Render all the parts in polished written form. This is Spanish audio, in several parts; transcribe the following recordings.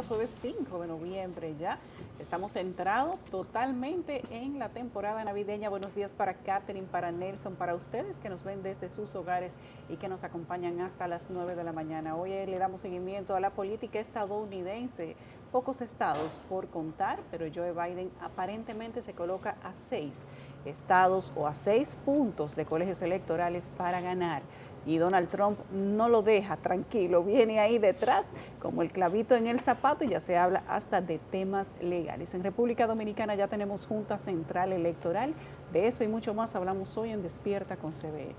Jueves 5 de noviembre ya. Estamos centrados totalmente en la temporada navideña. Buenos días para Catherine, para Nelson, para ustedes que nos ven desde sus hogares y que nos acompañan hasta las 9 de la mañana. Hoy le damos seguimiento a la política estadounidense. Pocos estados por contar, pero Joe Biden aparentemente se coloca a 6 estados o a 6 puntos de colegios electorales para ganar. Y Donald Trump no lo deja tranquilo, viene ahí detrás como el clavito en el zapato y ya se habla hasta de temas legales. En República Dominicana ya tenemos Junta Central Electoral, de eso y mucho más hablamos hoy en Despierta con CDN.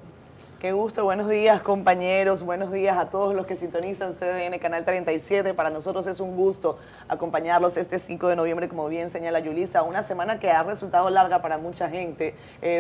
Qué gusto, buenos días compañeros, buenos días a todos los que sintonizan CDN Canal 37. Para nosotros es un gusto acompañarlos este 5 de noviembre, como bien señala Yulisa, una semana que ha resultado larga para mucha gente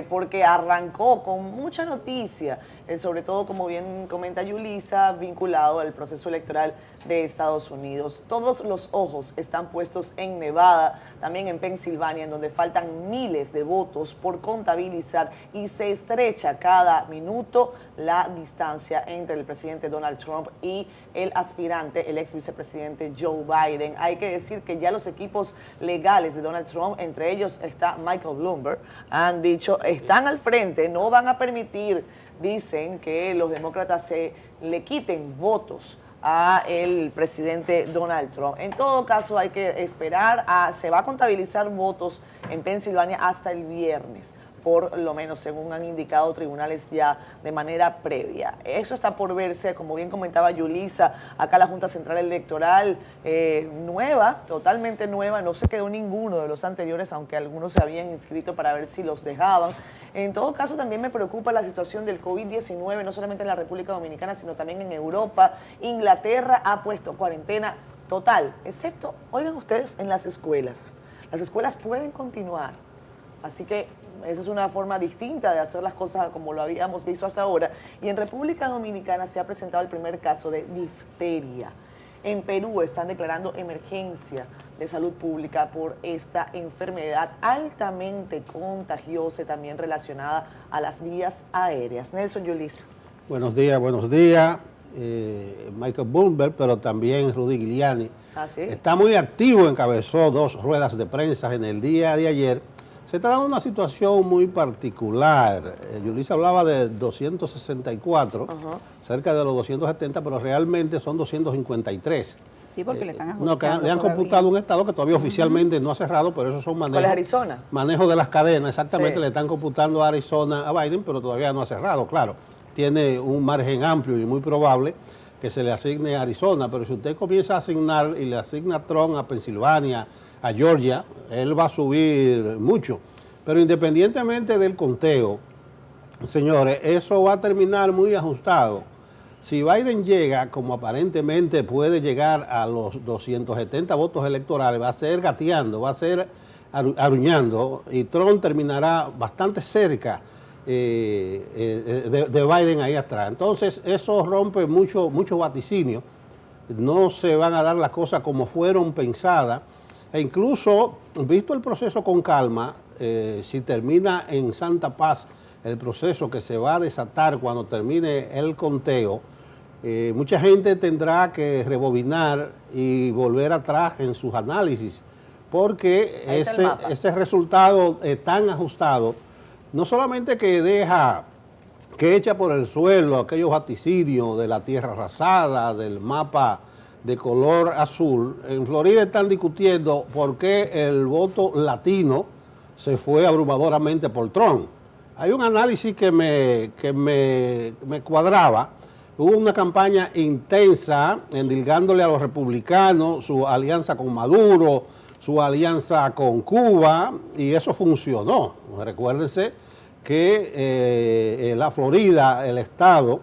porque arrancó con mucha noticia, sobre todo como bien comenta Yulisa, vinculado al proceso electoral de Estados Unidos. Todos los ojos están puestos en Nevada, también en Pensilvania, en donde faltan miles de votos por contabilizar y se estrecha cada minuto la distancia entre el presidente Donald Trump y el aspirante, el ex vicepresidente Joe Biden. Hay que decir que ya los equipos legales de Donald Trump, entre ellos está Michael Bloomberg, han dicho, están al frente, no van a permitir, dicen, que los demócratas se le quiten votos a el presidente Donald Trump. En todo caso, hay que esperar, se va a contabilizar votos en Pensilvania hasta el viernes, por lo menos según han indicado tribunales ya de manera previa. Eso está por verse, como bien comentaba Yulisa, acá la Junta Central Electoral nueva, totalmente nueva, no se quedó ninguno de los anteriores, aunque algunos se habían inscrito para ver si los dejaban. En todo caso, también me preocupa la situación del COVID-19, no solamente en la República Dominicana, sino también en Europa. Inglaterra ha puesto cuarentena total, excepto, oigan ustedes, en las escuelas. Las escuelas pueden continuar, así que esa es una forma distinta de hacer las cosas como lo habíamos visto hasta ahora. Y en República Dominicana se ha presentado el primer caso de difteria. En Perú están declarando emergencia de salud pública por esta enfermedad altamente contagiosa y también relacionada a las vías aéreas. Nelson, Yulisa. Buenos días, buenos días. Michael Bloomberg, pero también Rudy Giuliani. ¿Ah, sí? Está muy activo, encabezó 2 ruedas de prensa en el día de ayer. Se está dando una situación muy particular. Yulisa hablaba de 264, cerca de los 270, pero realmente son 253. Sí, porque le están ajustando. Le han computado un estado que todavía oficialmente no ha cerrado, pero esos son manejos. ¿Cuál es Arizona? Manejo de las cadenas, exactamente, sí. Le están computando a Arizona a Biden, pero todavía no ha cerrado, claro. Tiene un margen amplio y muy probable que se le asigne a Arizona, pero si usted comienza a asignar y le asigna a Trump a Pensilvania, a Georgia, él va a subir mucho. Pero independientemente del conteo, señores, eso va a terminar muy ajustado. Si Biden llega, como aparentemente puede llegar a los 270 votos electorales, va a ser gateando, va a ser aruñando, y Trump terminará bastante cerca de Biden ahí atrás. Entonces, eso rompe mucho vaticinio. No se van a dar las cosas como fueron pensadas. E incluso, visto el proceso con calma, si termina en santa paz el proceso que se va a desatar cuando termine el conteo, mucha gente tendrá que rebobinar y volver atrás en sus análisis, porque ese resultado tan ajustado, no solamente que echa por el suelo aquellos vaticinios de la tierra arrasada, del mapa de color azul. En Florida están discutiendo por qué el voto latino se fue abrumadoramente por Trump. Hay un análisis que me cuadraba. Hubo una campaña intensa endilgándole a los republicanos su alianza con Maduro, su alianza con Cuba, y eso funcionó. Recuérdense que la Florida, el estado,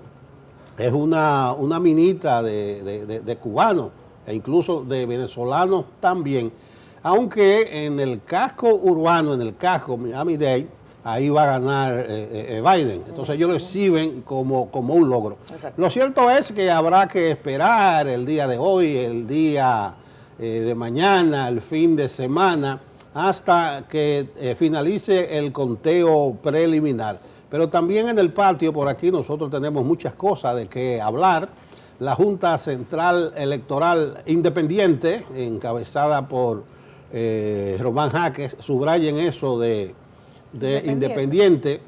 es una minita de cubanos e incluso de venezolanos también, aunque en el casco urbano, en el casco Miami-Dade, ahí va a ganar Biden. Entonces ellos lo exhiben como un logro. Exacto. Lo cierto es que habrá que esperar el día de hoy, el día de mañana, el fin de semana, hasta que finalice el conteo preliminar. Pero también en el patio, por aquí, nosotros tenemos muchas cosas de qué hablar. la Junta Central Electoral Independiente, encabezada por Román Jaques, subrayen eso de independiente,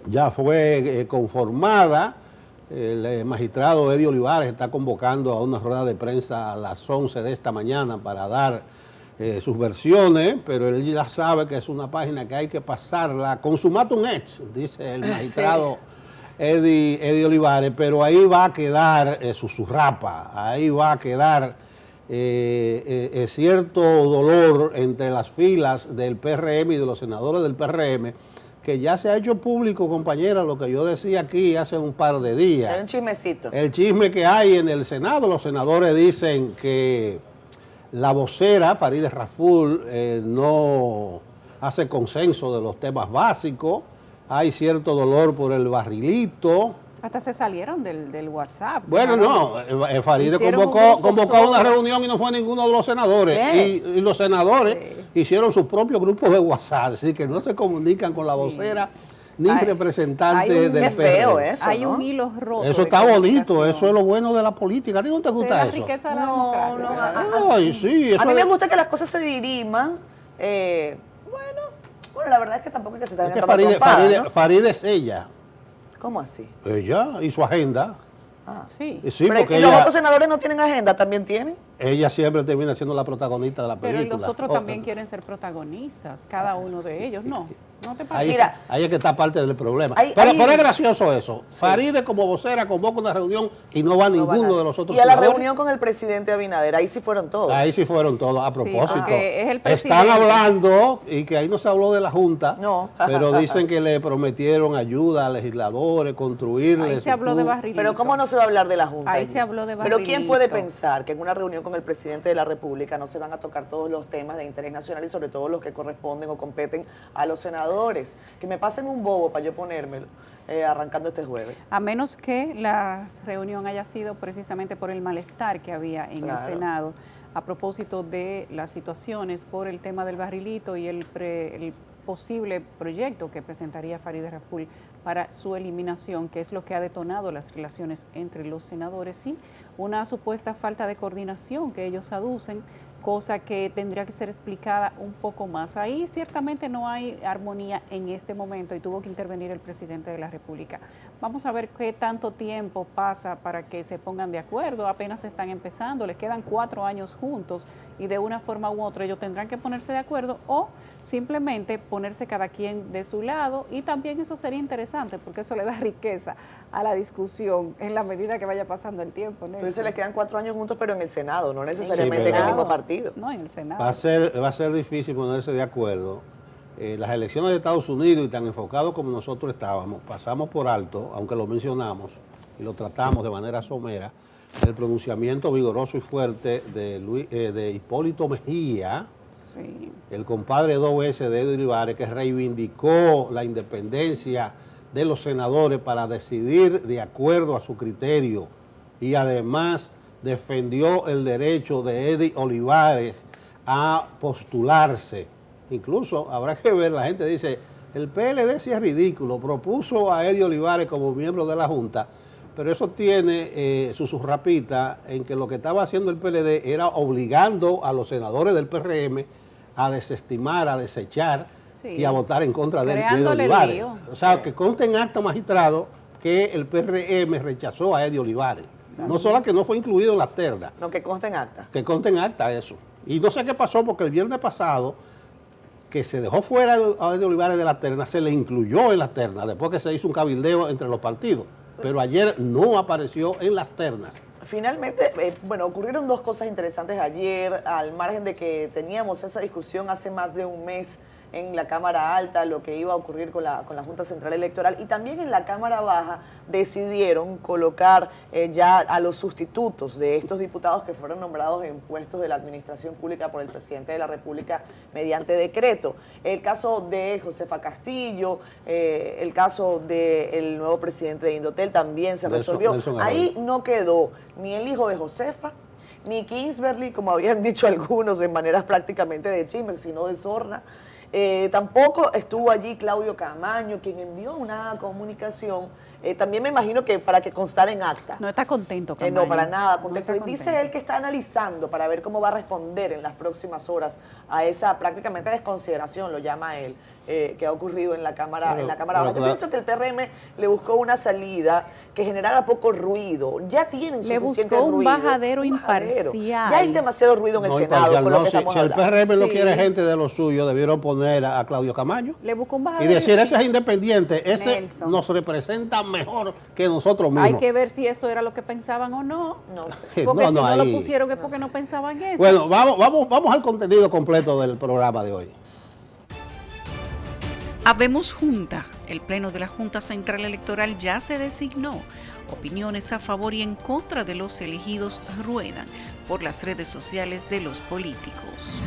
ya fue conformada. El magistrado Eddie Olivares está convocando a una rueda de prensa a las 11 de esta mañana para dar sus versiones, pero él ya sabe que es una página que hay que pasarla consumatum ex, dice el magistrado Eddie Olivares, pero ahí va a quedar su rapa, ahí va a quedar cierto dolor entre las filas del PRM y de los senadores del PRM, que ya se ha hecho público, compañera, lo que yo decía aquí hace un par de días. Hay un chismecito. El chisme que hay en el Senado, los senadores dicen que la vocera, Farideh Raful, no hace consenso de los temas básicos, hay cierto dolor por el barrilito. Hasta se salieron del WhatsApp. Bueno, no, Farideh convocó una reunión y no fue ninguno de los senadores. Y los senadores hicieron su propio grupo de WhatsApp, así que no se comunican con la vocera ni representante del PRM. Feo eso, hay ¿no? un hilo roto. Eso está bonito, eso es lo bueno de la política. ¿A ti no te gusta la eso? riqueza de la democracia. Ay, sí, a mí me gusta que las cosas se diriman. Bueno, la verdad es que tampoco es que se tengan que tomar trompadas, ¿no? Farideh es ella. ¿Cómo así? Ella y su agenda. Sí. Sí, Pero porque ¿y los otros senadores no tienen agenda? ¿También tienen? ella siempre termina siendo la protagonista de la película. Pero los otros también quieren ser protagonistas, cada uno de ellos, ¿no? ¿No te parece? Mira, ahí es que está parte del problema. Pero es gracioso eso. Sí. Farideh como vocera convoca una reunión y no va ninguno de los otros. Y a la reunión con el presidente Abinader, ahí sí fueron todos. Ahí sí fueron todos. A propósito, es el presidente. Están hablando, y que ahí no se habló de la Junta, no. Pero dicen que le prometieron ayuda a legisladores, construirles. Ahí se habló de barrilito. Pero ¿cómo no se va a hablar de la Junta? Ahí se habló de barrilito. Pero ¿quién puede pensar que en una reunión con el presidente de la República no se van a tocar todos los temas de interés nacional y sobre todo los que corresponden o competen a los senadores? Que me pasen un bobo para yo ponérmelo arrancando este jueves. A menos que la reunión haya sido precisamente por el malestar que había en el Senado a propósito de las situaciones por el tema del barrilito y el posible proyecto que presentaría Farideh Raful para su eliminación, que es lo que ha detonado las relaciones entre los senadores y una supuesta falta de coordinación que ellos aducen, cosa que tendría que ser explicada un poco más. Ahí ciertamente no hay armonía en este momento y tuvo que intervenir el presidente de la República. Vamos a ver qué tanto tiempo pasa para que se pongan de acuerdo. Apenas están empezando, les quedan 4 años juntos y de una forma u otra ellos tendrán que ponerse de acuerdo o simplemente ponerse cada quien de su lado, y también eso sería interesante porque eso le da riqueza a la discusión en la medida que vaya pasando el tiempo. Entonces les quedan 4 años juntos, pero en el Senado, no necesariamente en el mismo partido. No, en el Senado. Va a ser difícil ponerse de acuerdo. Las elecciones de Estados Unidos, y tan enfocados como nosotros estábamos, pasamos por alto, aunque lo mencionamos y lo tratamos de manera somera, el pronunciamiento vigoroso y fuerte de Hipólito Mejía, el compadre 2 veces de Eddie Olivares, que reivindicó la independencia de los senadores para decidir de acuerdo a su criterio, y además defendió el derecho de Eddie Olivares a postularse. Incluso habrá que ver, la gente dice, el PLD sí es ridículo, propuso a Eddie Olivares como miembro de la Junta, pero eso tiene su rapita en que lo que estaba haciendo el PLD era obligando a los senadores del PRM a desestimar, a desechar y a votar en contra de Eddie Olivares. Lío. O sea, que conste en acta, magistrado, que el PRM rechazó a Eddie Olivares. No solo que no fue incluido en las ternas. No, que conste en acta. Que conste en acta eso. Y no sé qué pasó, porque el viernes pasado, que se dejó fuera a Eddie Olivares de la terna, se le incluyó en las ternas, después que se hizo un cabildeo entre los partidos. Pero ayer no apareció en las ternas. Finalmente, ocurrieron 2 cosas interesantes ayer, al margen de que teníamos esa discusión hace más de un mes en la Cámara Alta, lo que iba a ocurrir con la Junta Central Electoral, y también en la Cámara Baja decidieron colocar ya a los sustitutos de estos diputados que fueron nombrados en puestos de la administración pública por el presidente de la República mediante decreto. El caso de Josefa Castillo, el caso del nuevo presidente de Indotel también se resolvió. Ahí no quedó ni el hijo de Josefa, ni Kingsbury, como habían dicho algunos en maneras prácticamente de chisme, sino de sorna. Tampoco estuvo allí Claudio Camaño, quien envió una comunicación También me imagino que para que constara en acta. No está contento, Camaño. No, para nada. No está Dice contento. él que está analizando para ver cómo va a responder en las próximas horas a esa prácticamente desconsideración, lo llama él, que ha ocurrido en la Cámara Baja. Yo pienso que el PRM le buscó una salida que generara poco ruido. Ya tienen suficiente buscó un ruido. bajadero imparcial. Ya hay demasiado ruido en el No, Senado imparcial, con lo no, que si estamos el hablando. PRM no Sí. quiere gente de lo suyo, debieron poner a Claudio Camaño. Le buscó un Y bajadero. decir, ese es independiente, ese Nelson. nos representa mejor que nosotros mismos. Hay que ver si eso era lo que pensaban o no. No sé. Porque si no ahí- lo pusieron es porque no pensaban eso. Bueno, vamos al contenido completo del programa de hoy. Habemos Junta. El Pleno de la Junta Central Electoral ya se designó. Opiniones a favor y en contra de los elegidos ruedan por las redes sociales de los políticos.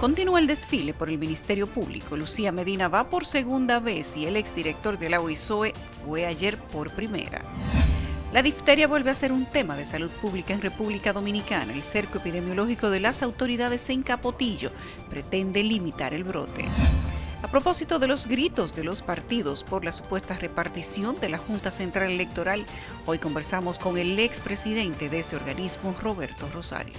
Continúa el desfile por el Ministerio Público. Lucía Medina va por segunda vez y el exdirector de la OISOE fue ayer por primera. La difteria vuelve a ser un tema de salud pública en República Dominicana. El cerco epidemiológico de las autoridades en Capotillo pretende limitar el brote. A propósito de los gritos de los partidos por la supuesta repartición de la Junta Central Electoral, hoy conversamos con el expresidente de ese organismo, Roberto Rosario.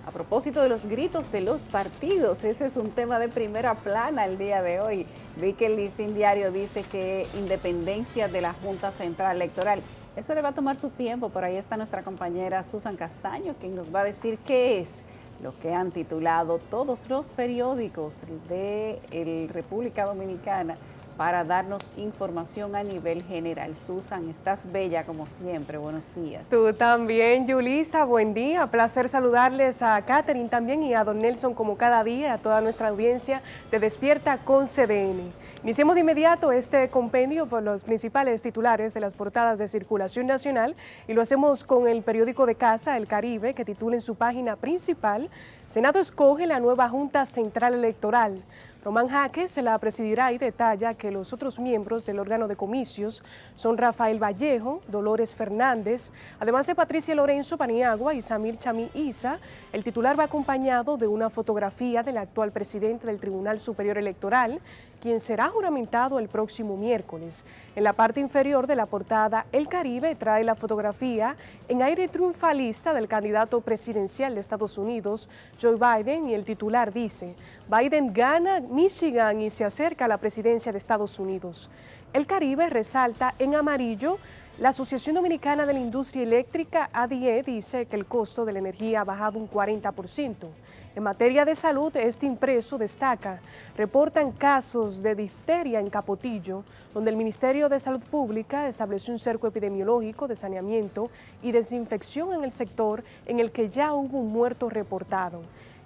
A propósito de los gritos de los partidos, ese es un tema de primera plana el día de hoy. Vi que el Listín Diario dice que independencia de la Junta Central Electoral. Eso le va a tomar su tiempo, por ahí está nuestra compañera Susan Castaño, quien nos va a decir qué es lo que han titulado todos los periódicos de República Dominicana para darnos información a nivel general. Susan, estás bella como siempre, buenos días. Tú también, Yulisa, buen día. Placer saludarles a Catherine también y a don Nelson como cada día, a toda nuestra audiencia de Despierta con CDN. Iniciemos de inmediato este compendio por los principales titulares de las portadas de circulación nacional y lo hacemos con el periódico de casa, El Caribe, que titula en su página principal: Senado escoge la nueva Junta Central Electoral. Román Jaques se la presidirá y detalla que los otros miembros del órgano de comicios son Rafael Vallejo, Dolores Fernández, además de Patricia Lorenzo Paniagua y Samir Chamí Isa. El titular va acompañado de una fotografía del actual presidente del Tribunal Superior Electoral, quien será juramentado el próximo miércoles. En la parte inferior de la portada, El Caribe trae la fotografía en aire triunfalista del candidato presidencial de Estados Unidos, Joe Biden, y el titular dice: Biden gana Michigan y se acerca a la presidencia de Estados Unidos. El Caribe resalta en amarillo: la Asociación Dominicana de la Industria Eléctrica, ADIE, dice que el costo de la energía ha bajado un 40%. En materia de salud, este impreso destaca: reportan casos de difteria en Capotillo, donde el Ministerio de Salud Pública estableció un cerco epidemiológico de saneamiento y desinfección en el sector, en el que ya hubo un muerto reportado.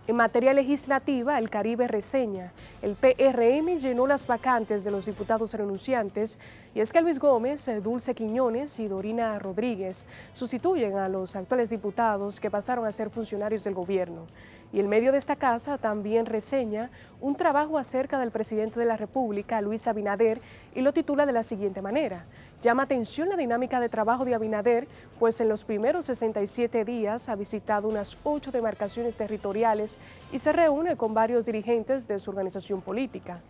En materia legislativa, El Caribe reseña: el PRM llenó las vacantes de los diputados renunciantes, y es que Luis Gómez, Dulce Quiñones y Dorina Rodríguez sustituyen a los actuales diputados que pasaron a ser funcionarios del gobierno. Y el medio de esta casa también reseña un trabajo acerca del presidente de la República, Luis Abinader, y lo titula de la siguiente manera: llama atención la dinámica de trabajo de Abinader, pues en los primeros 67 días ha visitado unas 8 demarcaciones territoriales y se reúne con varios dirigentes de su organización política.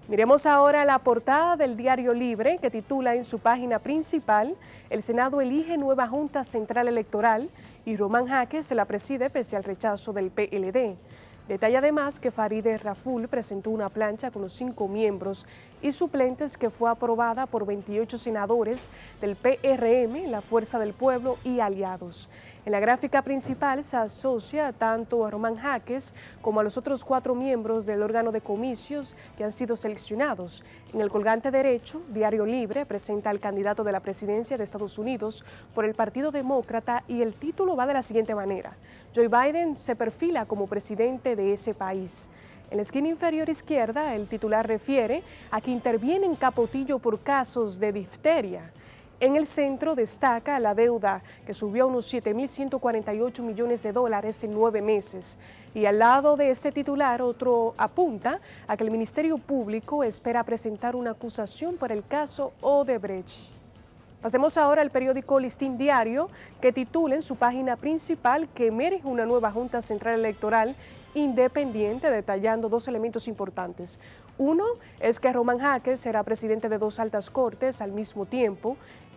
Miremos ahora la portada del Diario Libre, que titula en su página principal: el Senado elige nueva Junta Central Electoral y Román Jaques se la preside pese al rechazo del PLD. Detalla además que Farideh Raful presentó una plancha con los 5 miembros y suplentes que fue aprobada por 28 senadores del PRM, la Fuerza del Pueblo y aliados. En la gráfica principal se asocia tanto a Román Jaques como a los otros 4 miembros del órgano de comicios que han sido seleccionados. En el colgante derecho, Diario Libre presenta al candidato de la presidencia de Estados Unidos por el Partido Demócrata y el título va de la siguiente manera: Joe Biden se perfila como presidente de ese país. En la esquina inferior izquierda, el titular refiere a que interviene en Capotillo por casos de difteria. En el centro destaca la deuda, que subió a unos 7.148 millones de dólares en 9 meses. Y al lado de este titular, otro apunta a que el Ministerio Público espera presentar una acusación por el caso Odebrecht. Pasemos ahora al periódico Listín Diario, que titula en su página principal que emerge una nueva Junta Central Electoral independiente, detallando dos elementos importantes. Uno es que Román Jaques será presidente de 2 altas cortes al mismo tiempo,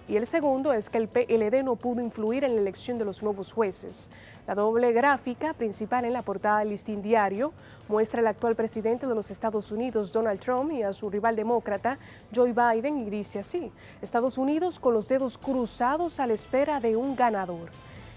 y el segundo es que el PLD no pudo influir en la elección de los nuevos jueces. La doble gráfica principal en la portada del Listín Diario muestra al actual presidente de los Estados Unidos, Donald Trump, y a su rival demócrata, Joe Biden, y dice así: Estados Unidos con los dedos cruzados a la espera de un ganador.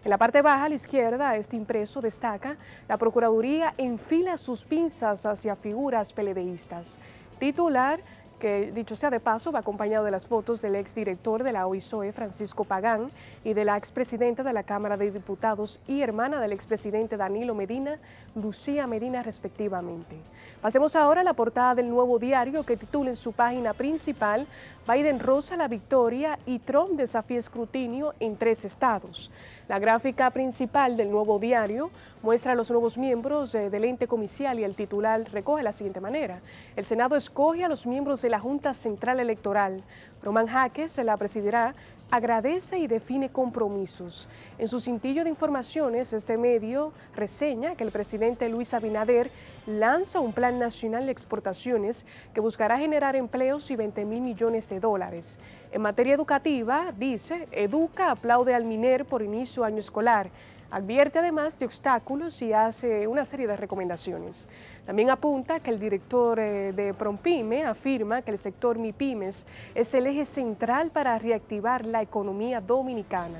En la parte baja a la izquierda, este impreso destaca: la Procuraduría enfila sus pinzas hacia figuras PLDistas. Titular que, dicho sea de paso, va acompañado de las fotos del exdirector de la OISOE, Francisco Pagán, y de la expresidenta de la Cámara de Diputados y hermana del expresidente Danilo Medina, Lucía Medina, respectivamente. Pasemos ahora a la portada del Nuevo Diario, que titula en su página principal: Biden roza la victoria y Trump desafía escrutinio en 3 estados. La gráfica principal del Nuevo Diario muestra a los nuevos miembros del ente comicial y el titular recoge de la siguiente manera: el Senado escoge a los miembros de la Junta Central Electoral. Román Jaques se la presidirá, agradece y define compromisos. En su cintillo de informaciones, este medio reseña que el presidente Luis Abinader lanza un plan nacional de exportaciones que buscará generar empleos y 20.000 millones de dólares. En materia educativa, dice, educa, aplaude al MINER por inicio año escolar. Advierte además de obstáculos y hace una serie de recomendaciones. También apunta que el director de Prompime afirma que el sector MIPYMES es el eje central para reactivar la economía dominicana.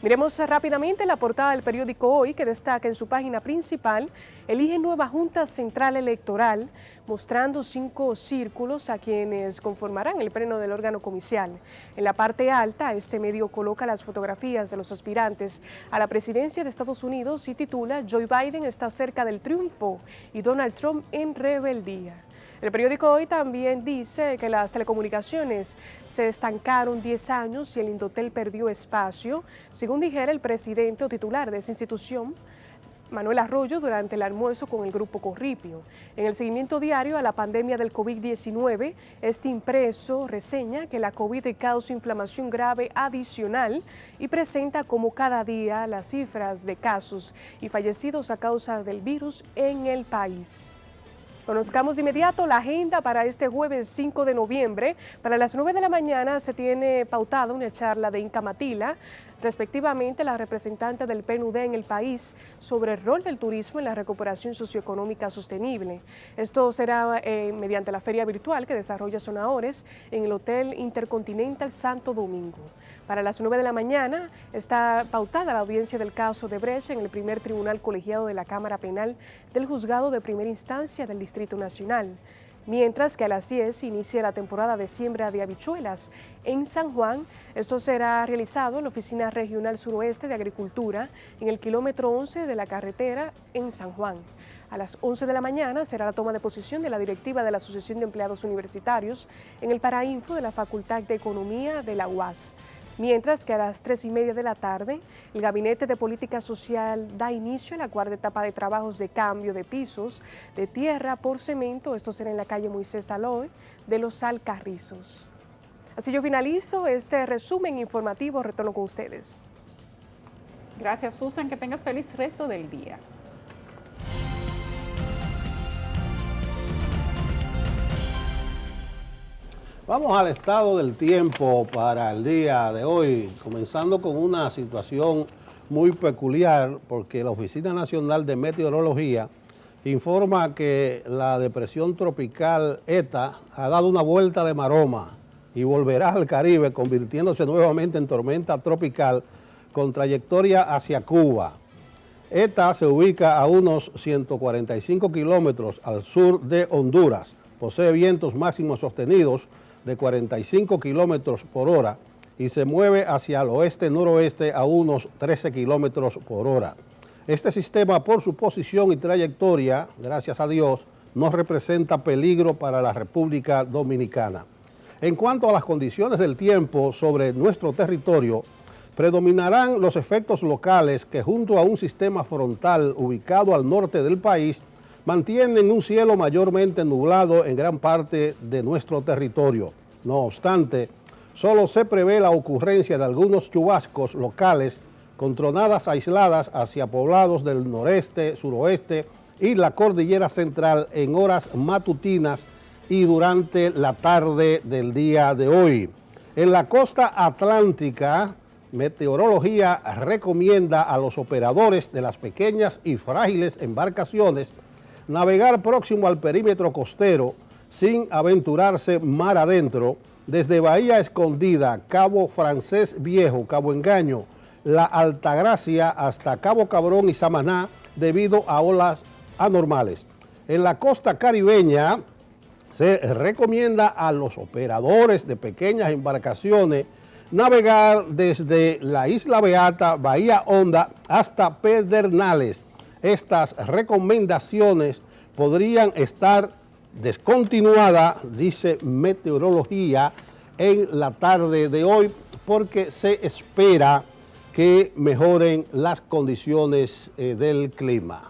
Miremos rápidamente la portada del periódico Hoy, que destaca en su página principal: elige nueva Junta Central Electoral, mostrando 5 círculos a quienes conformarán el pleno del órgano comicial. En la parte alta, este medio coloca las fotografías de los aspirantes a la presidencia de Estados Unidos y titula: Joe Biden está cerca del triunfo y Donald Trump en rebeldía. El periódico Hoy también dice que las telecomunicaciones se estancaron 10 años y el Indotel perdió espacio, según dijera el presidente o titular de esa institución, Manuel Arroyo, durante el almuerzo con el Grupo Corripio. En el seguimiento diario a la pandemia del COVID-19, este impreso reseña que la COVID causa inflamación grave adicional y presenta como cada día las cifras de casos y fallecidos a causa del virus en el país. Conozcamos de inmediato la agenda para este jueves 5 de noviembre. Para las 9 de la mañana se tiene pautada una charla de Inca Matila, respectivamente la representante del PNUD en el país, sobre el rol del turismo en la recuperación socioeconómica sostenible. Esto será mediante la feria virtual que desarrolla Sonahores en el Hotel Intercontinental Santo Domingo. Para las 9 de la mañana está pautada la audiencia del caso de Brecht en el primer tribunal colegiado de la Cámara Penal del Juzgado de Primera Instancia del Distrito Nacional. Mientras que a las 10 inicia la temporada de siembra de habichuelas en San Juan. Esto será realizado en la Oficina Regional Suroeste de Agricultura, en el kilómetro 11 de la carretera en San Juan. A las 11 de la mañana será la toma de posesión de la directiva de la Asociación de Empleados Universitarios en el Parainfo de la Facultad de Economía de la UAS. Mientras que a las 3:30 de la tarde, el Gabinete de Política Social da inicio a la 4ª etapa de trabajos de cambio de pisos de tierra por cemento. Esto será en la calle Moisés Aloe de Los Alcarrizos. Así yo finalizo este resumen informativo. Retorno con ustedes. Gracias, Susan. Que tengas feliz resto del día. Vamos al estado del tiempo para el día de hoy, comenzando con una situación muy peculiar, porque la Oficina Nacional de Meteorología informa que la depresión tropical ETA ha dado una vuelta de maroma y volverá al Caribe, convirtiéndose nuevamente en tormenta tropical con trayectoria hacia Cuba. ETA se ubica a unos 145 kilómetros al sur de Honduras, posee vientos máximos sostenidos de 45 kilómetros por hora y se mueve hacia el oeste-noroeste a unos 13 kilómetros por hora. Este sistema, por su posición y trayectoria, gracias a Dios, no representa peligro para la República Dominicana. En cuanto a las condiciones del tiempo sobre nuestro territorio, predominarán los efectos locales que, junto a un sistema frontal ubicado al norte del país, mantienen un cielo mayormente nublado en gran parte de nuestro territorio. No obstante, Solo se prevé la ocurrencia de algunos chubascos locales con tronadas aisladas hacia poblados del noreste, suroeste y la cordillera central en horas matutinas y durante la tarde del día de hoy. En la costa atlántica, Meteorología recomienda a los operadores de las pequeñas y frágiles embarcaciones navegar próximo al perímetro costero sin aventurarse mar adentro, desde Bahía Escondida, Cabo Francés Viejo, Cabo Engaño, La Altagracia hasta Cabo Cabrón y Samaná, debido a olas anormales. En la costa caribeña se recomienda a los operadores de pequeñas embarcaciones navegar desde la Isla Beata, Bahía Honda hasta Pedernales. Estas recomendaciones podrían estar descontinuadas, dice Meteorología, en la tarde de hoy, porque se espera que mejoren las condiciones del clima.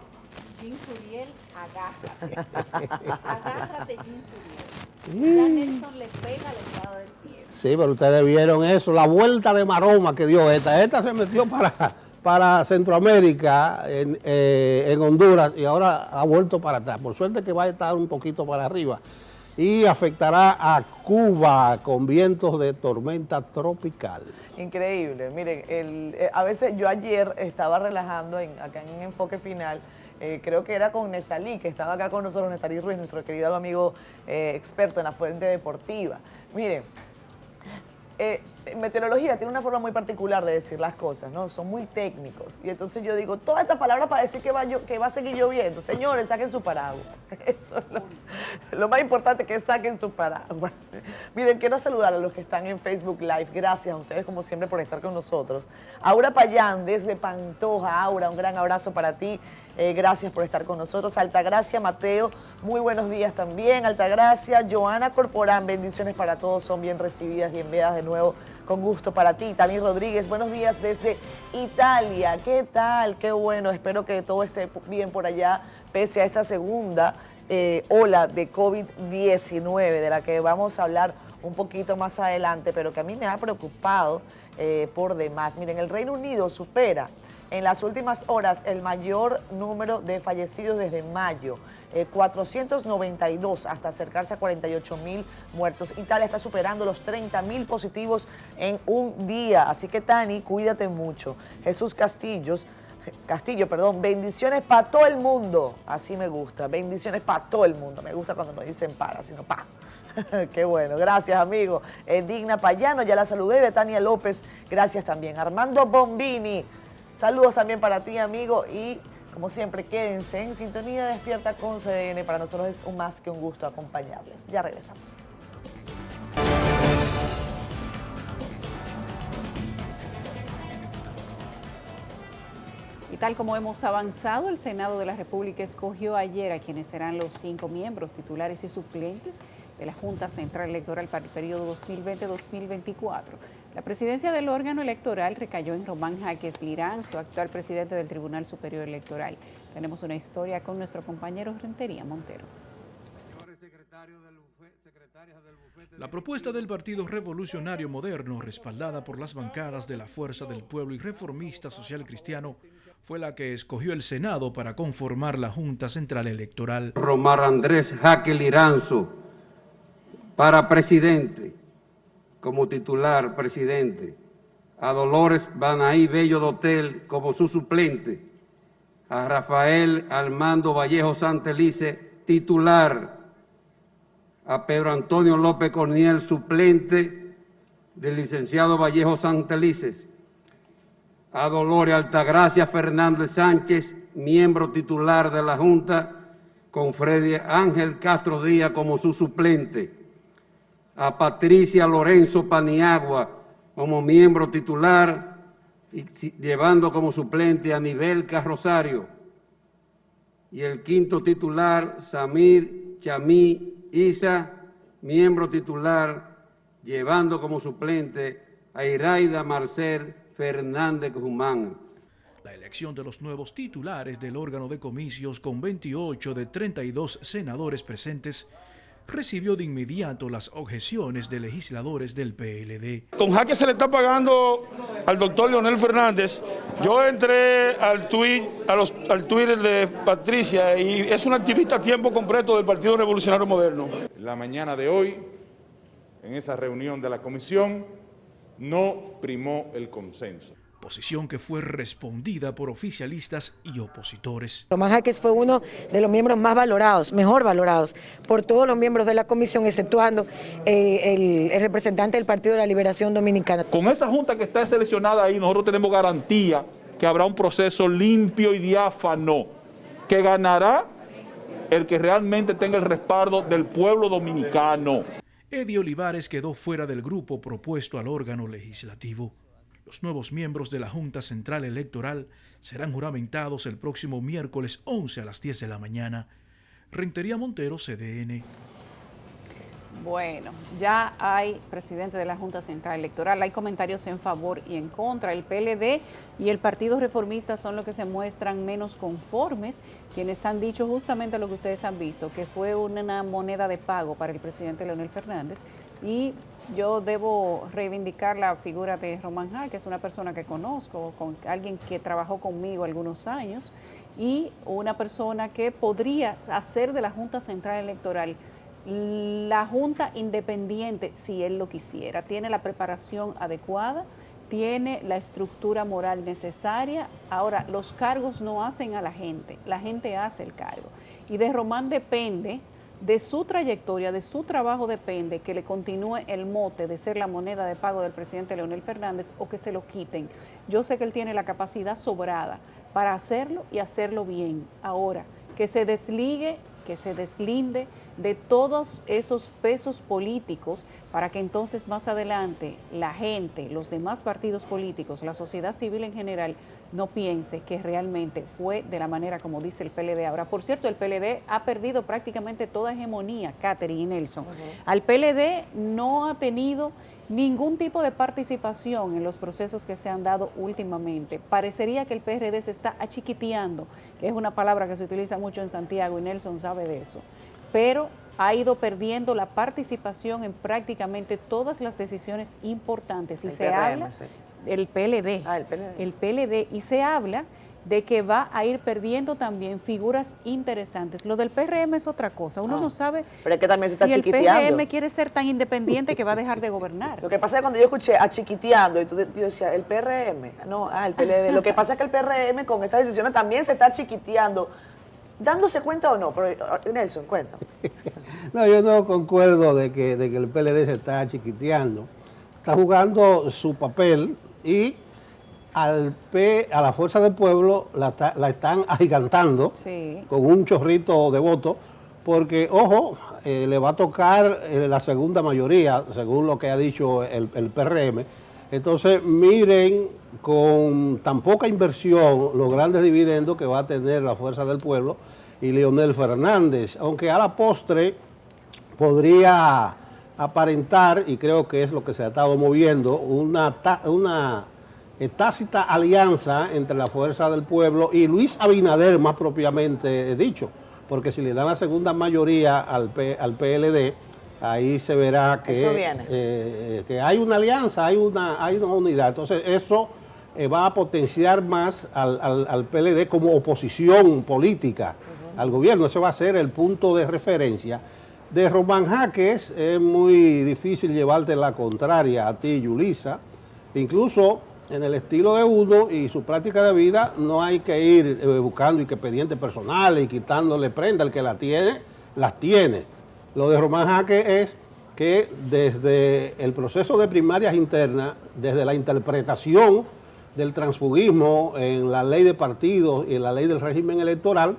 Jean Suriel, agárrate. Agárrate, Jean Suriel. Ya Nelson le pega al estado del pie. Sí, pero ustedes vieron eso, la vuelta de maroma que dio esta. Esta se metió para Centroamérica, en Honduras, y ahora ha vuelto para atrás. Por suerte que va a estar un poquito para arriba. Y afectará a Cuba con vientos de tormenta tropical. Increíble. Miren, a veces yo ayer estaba relajando acá en Enfoque Final. Creo que era con Nestalí, que estaba acá con nosotros, Nestalí Ruiz, nuestro querido amigo experto en la fuente deportiva. Miren, meteorología tiene una forma muy particular de decir las cosas, ¿no? Son muy técnicos. Y entonces yo digo, todas estas palabras para decir que va a seguir lloviendo. Señores, saquen su paraguas. Eso es lo más importante, que saquen su paraguas. Miren, quiero saludar a los que están en Facebook Live. Gracias a ustedes, como siempre, por estar con nosotros. Aura Payán, desde Pantoja. Aura, un gran abrazo para ti. Gracias por estar con nosotros. Altagracia Mateo, muy buenos días también. Altagracia, Joana Corporán, bendiciones para todos, son bien recibidas y enviadas de nuevo con gusto para ti. Tani Rodríguez, buenos días desde Italia. ¿Qué tal? Qué bueno, espero que todo esté bien por allá, pese a esta segunda ola de COVID-19, de la que vamos a hablar un poquito más adelante, pero que a mí me ha preocupado por demás. Miren, el Reino Unido supera en las últimas horas el mayor número de fallecidos desde mayo, 492 hasta acercarse a 48.000 muertos. Italia está superando los 30.000 positivos en un día, así que Tani, cuídate mucho. Jesús Castillo, bendiciones para todo el mundo, así me gusta, bendiciones para todo el mundo, me gusta cuando no dicen para, sino pa. Qué bueno, gracias amigo. Digna Payano, ya la saludé. Betania López, gracias también. Armando Bombini, saludos también para ti, amigo, y como siempre, quédense en sintonía Despierta con CDN. Para nosotros es más que un gusto acompañarles. Ya regresamos. Y tal como hemos avanzado, el Senado de la República escogió ayer a quienes serán los 5 miembros titulares y suplentes de la Junta Central Electoral para el periodo 2020-2024. La presidencia del órgano electoral recayó en Román Jaques Liranzo, actual presidente del Tribunal Superior Electoral. Tenemos una historia con nuestro compañero Rentería Montero. La propuesta del Partido Revolucionario Moderno, respaldada por las bancadas de la Fuerza del Pueblo y Reformista Social Cristiano, fue la que escogió el Senado para conformar la Junta Central Electoral. Román Andrés Jaques Liranzo para presidente, como titular presidente, a Dolores Banaí Bello Dotel como su suplente, a Rafael Armando Vallejo Santelice titular, a Pedro Antonio López Corniel suplente del licenciado Vallejo Santelices, a Dolores Altagracia Fernández Sánchez, miembro titular de la Junta, con Freddy Ángel Castro Díaz como su suplente, a Patricia Lorenzo Paniagua como miembro titular y llevando como suplente a Nibelka Rosario, y el quinto titular, Samir Chamí Isa, miembro titular, llevando como suplente a Iraida Marcel Fernández Guzmán. La elección de los nuevos titulares del órgano de comicios, con 28 de 32 senadores presentes, recibió de inmediato las objeciones de legisladores del PLD. Con jaque se le está pagando al doctor Leonel Fernández. Yo entré al Twitter de Patricia y es una activista a tiempo completo del Partido Revolucionario Moderno. La mañana de hoy, en esa reunión de la comisión, no primó el consenso. Posición que fue respondida por oficialistas y opositores. Román Jaques fue uno de los miembros más valorados, mejor valorados por todos los miembros de la comisión, exceptuando el representante del Partido de la Liberación Dominicana. Con esa junta que está seleccionada ahí, nosotros tenemos garantía que habrá un proceso limpio y diáfano, que ganará el que realmente tenga el respaldo del pueblo dominicano. Eddie Olivares quedó fuera del grupo propuesto al órgano legislativo. Los nuevos miembros de la Junta Central Electoral serán juramentados el próximo miércoles 11 a las 10 de la mañana. Rentería Montero, CDN. Bueno, ya hay presidente de la Junta Central Electoral, hay comentarios en favor y en contra. El PLD y el Partido Reformista son los que se muestran menos conformes, quienes han dicho justamente lo que ustedes han visto, que fue una moneda de pago para el presidente Leonel Fernández. Y yo debo reivindicar la figura de Román Jaques, que es una persona que conozco, con alguien que trabajó conmigo algunos años, y una persona que podría hacer de la Junta Central Electoral la Junta independiente si él lo quisiera. Tiene la preparación adecuada, tiene la estructura moral necesaria. Ahora, los cargos no hacen a la gente hace el cargo. Y de Román depende, de su trayectoria, de su trabajo depende que le continúe el mote de ser la moneda de pago del presidente Leonel Fernández o que se lo quiten. Yo sé que él tiene la capacidad sobrada para hacerlo y hacerlo bien. Ahora, que se deslinde de todos esos pesos políticos para que entonces más adelante la gente, los demás partidos políticos, la sociedad civil en general, no piense que realmente fue de la manera como dice el PLD. Ahora, por cierto, el PLD ha perdido prácticamente toda hegemonía, Catherine y Nelson. Al PLD no ha tenido ningún tipo de participación en los procesos que se han dado últimamente. Parecería que el PRD se está achiquiteando, que es una palabra que se utiliza mucho en Santiago y Nelson sabe de eso, pero ha ido perdiendo la participación en prácticamente todas las decisiones importantes. Y se habla del PLD, el PLD, y se habla de que va a ir perdiendo también figuras interesantes. Lo del PRM es otra cosa. Uno no sabe pero es que también se está si el chiquiteando. PRM quiere ser tan independiente que va a dejar de gobernar. Lo que pasa es que cuando yo escuché a chiquiteando, yo decía, el PRM, no, el PLD. Lo que pasa es que el PRM con estas decisiones también se está chiquiteando. ¿Dándose cuenta o no? Pero, Nelson, cuéntame. No, yo no concuerdo de que el PLD se está chiquiteando. Está jugando su papel y a la Fuerza del Pueblo la están agigantando con un chorrito de votos, porque, ojo, le va a tocar la segunda mayoría, según lo que ha dicho el PRM. Entonces, miren con tan poca inversión los grandes dividendos que va a tener la Fuerza del Pueblo y Leonel Fernández, aunque a la postre podría aparentar, y creo que es lo que se ha estado moviendo, una tácita alianza entre la Fuerza del Pueblo y Luis Abinader, más propiamente dicho, porque si le dan la segunda mayoría al PLD, ahí se verá que hay una alianza, hay una unidad. Entonces eso va a potenciar más al PLD como oposición política al gobierno. Ese va a ser el punto de referencia. De Román Jaques es muy difícil llevarte la contraria a ti, Yulisa. Incluso en el estilo de uno y su práctica de vida no hay que ir buscando expedientes personales y quitándole prenda. El que la tiene, las tiene. Lo de Román Jaques es que desde el proceso de primarias internas, desde la interpretación del transfugismo en la ley de partidos y en la ley del régimen electoral,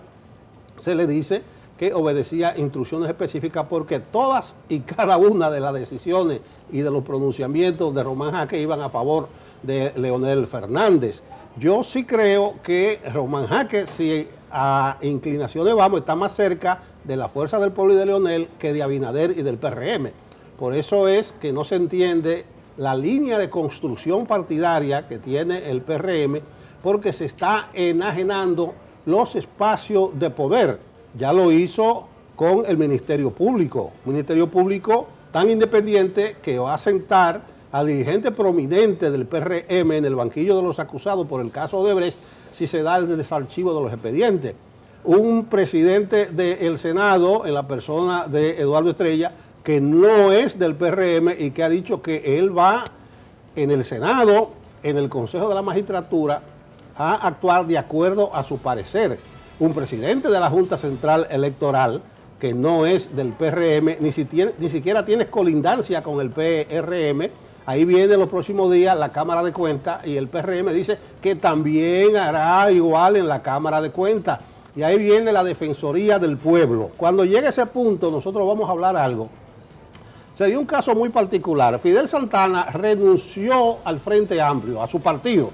se le dice que obedecía instrucciones específicas porque todas y cada una de las decisiones y de los pronunciamientos de Román Jaques iban a favor de Leonel Fernández. Yo sí creo que Román Jaques, si a inclinaciones vamos, está más cerca de la Fuerza del Pueblo y de Leonel que de Abinader y del PRM. Por eso es que no se entiende la línea de construcción partidaria que tiene el PRM, porque se está enajenando los espacios de poder. Ya lo hizo con el Ministerio Público. Ministerio Público tan independiente que va a sentar a dirigentes prominentes del PRM en el banquillo de los acusados por el caso Odebrecht si se da el desarchivo de los expedientes. Un presidente del Senado, en la persona de Eduardo Estrella, que no es del PRM y que ha dicho que él va en el Senado, en el Consejo de la Magistratura, a actuar de acuerdo a su parecer. Un presidente de la Junta Central Electoral, que no es del PRM, ni siquiera tiene colindancia con el PRM. Ahí viene en los próximos días la Cámara de Cuentas y el PRM dice que también hará igual en la Cámara de Cuentas. Y ahí viene la Defensoría del Pueblo. Cuando llegue ese punto, nosotros vamos a hablar algo. Se dio un caso muy particular. Fidel Santana renunció al Frente Amplio, a su partido,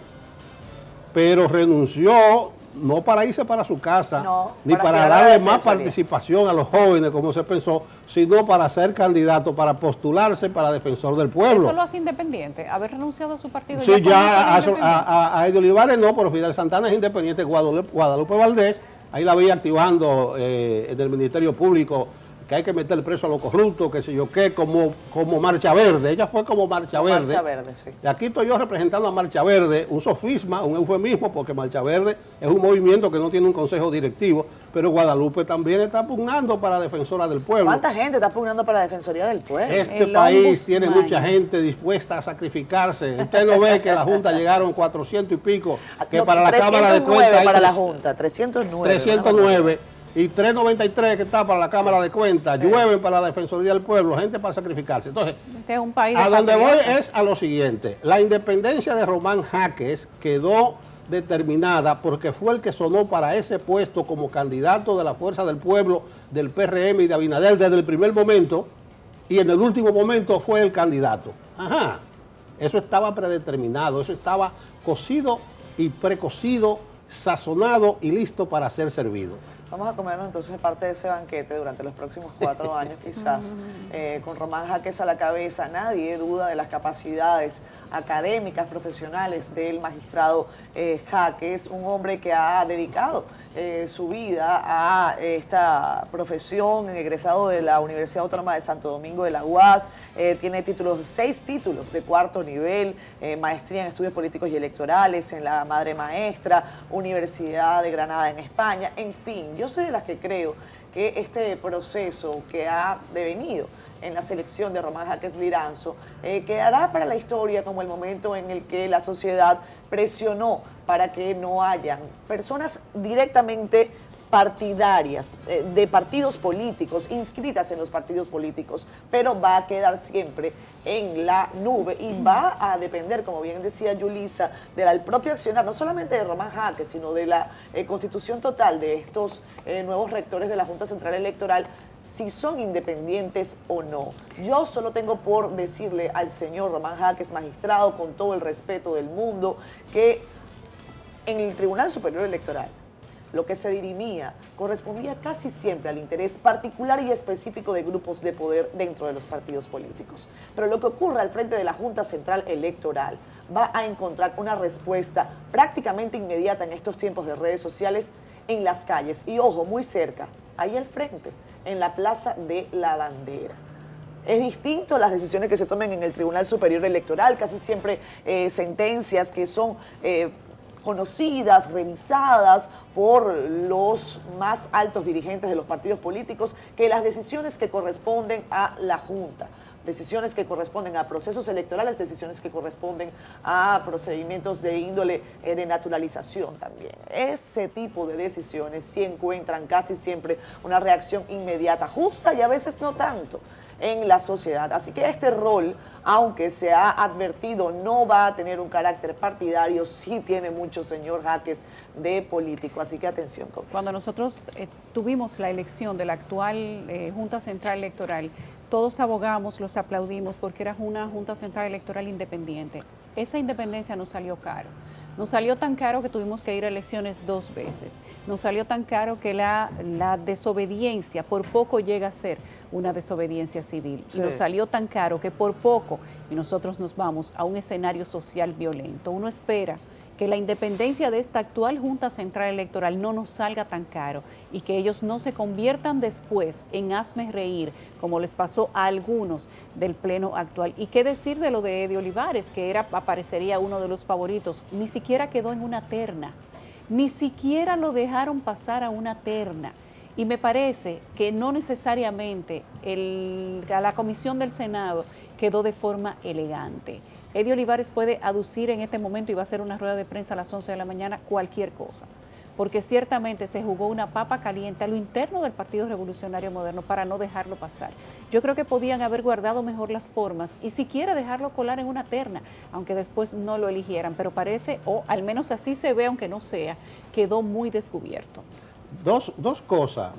pero renunció no para irse para su casa, ni para darle más participación a los jóvenes, como se pensó, sino para ser candidato, para postularse para defensor del pueblo. ¿Eso lo hace independiente? ¿Haber renunciado a su partido? Sí, ya a Eddie Olivares no, pero Fidel Santana es independiente. Guadalupe Valdés, ahí la veía activando en el Ministerio Público, que hay que meter preso a los corruptos, que sé yo qué, como Marcha Verde. Ella fue como Marcha Verde. Marcha Verde, sí. Y aquí estoy yo representando a Marcha Verde, un sofisma, un eufemismo, porque Marcha Verde es un movimiento que no tiene un consejo directivo, pero Guadalupe también está pugnando para Defensora del Pueblo. ¿Cuánta gente está pugnando para la Defensoría del Pueblo? Este país tiene mucha gente dispuesta a sacrificarse. Usted no ve que la Junta llegaron 400 y pico, que no, para la Cámara de Cuentas... para la Junta, 309. 309. Y 393 que está para la Cámara de Cuentas, llueven para la Defensoría del Pueblo, gente para sacrificarse. Entonces, este es un país a donde voy es a lo siguiente. La independencia de Román Jaques quedó determinada porque fue el que sonó para ese puesto como candidato de la Fuerza del Pueblo, del PRM y de Abinader desde el primer momento, y en el último momento fue el candidato. Ajá, eso estaba predeterminado, eso estaba cocido y precocido, sazonado y listo para ser servido. Vamos a comernos entonces parte de ese banquete durante los próximos 4 años quizás, con Román Jaques a la cabeza. Nadie duda de las capacidades académicas, profesionales del magistrado Jaques, un hombre que ha dedicado su vida a esta profesión, egresado de la Universidad Autónoma de Santo Domingo de la UAS, tiene 6 títulos de 4º nivel, maestría en estudios políticos y electorales en la Madre Maestra, Universidad de Granada en España, en fin, yo soy de las que creo que este proceso que ha devenido en la selección de Román Jaques Liranzo quedará para la historia como el momento en el que la sociedad presionó para que no hayan personas directamente partidarias, de partidos políticos, inscritas en los partidos políticos, pero va a quedar siempre en la nube y va a depender, como bien decía Yulisa, del propio accionar, no solamente de Román Jaques, sino de la constitución total de estos nuevos rectores de la Junta Central Electoral, si son independientes o no. Yo solo tengo por decirle al señor Román Jaques, magistrado, con todo el respeto del mundo, que en el Tribunal Superior Electoral lo que se dirimía correspondía casi siempre al interés particular y específico de grupos de poder dentro de los partidos políticos. Pero lo que ocurre al frente de la Junta Central Electoral va a encontrar una respuesta prácticamente inmediata en estos tiempos de redes sociales en las calles. Y ojo, muy cerca, ahí al frente, en la Plaza de la Bandera. Es distinto las decisiones que se tomen en el Tribunal Superior Electoral, casi siempre sentencias que son conocidas, revisadas por los más altos dirigentes de los partidos políticos, que las decisiones que corresponden a la Junta, decisiones que corresponden a procesos electorales, decisiones que corresponden a procedimientos de índole de naturalización también. Ese tipo de decisiones sí encuentran casi siempre una reacción inmediata, justa y a veces no tanto en la sociedad. Así que este rol, aunque se ha advertido, no va a tener un carácter partidario, sí tiene mucho, señor Jaques, de político. Así que atención con eso. Cuando nosotros tuvimos la elección de la actual Junta Central Electoral, todos abogamos, los aplaudimos porque era una Junta Central Electoral independiente. Esa independencia nos salió caro. Nos salió tan caro que tuvimos que ir a elecciones 2 veces. Nos salió tan caro que la desobediencia por poco llega a ser una desobediencia civil. Sí. Y nos salió tan caro que por poco y nosotros nos vamos a un escenario social violento. Uno espera que la independencia de esta actual Junta Central Electoral no nos salga tan caro y que ellos no se conviertan después en hazme reír, como les pasó a algunos del pleno actual. ¿Y qué decir de lo de Eddie Olivares, que aparecería uno de los favoritos? Ni siquiera quedó en una terna, ni siquiera lo dejaron pasar a una terna. Y me parece que no necesariamente la comisión del Senado quedó de forma elegante. Eddie Olivares puede aducir en este momento, y va a hacer una rueda de prensa a las 11 de la mañana, cualquier cosa, porque ciertamente se jugó una papa caliente a lo interno del Partido Revolucionario Moderno para no dejarlo pasar. Yo creo que podían haber guardado mejor las formas y siquiera dejarlo colar en una terna, aunque después no lo eligieran, pero parece, o al menos así se ve, aunque no sea, quedó muy descubierto. Dos cosas.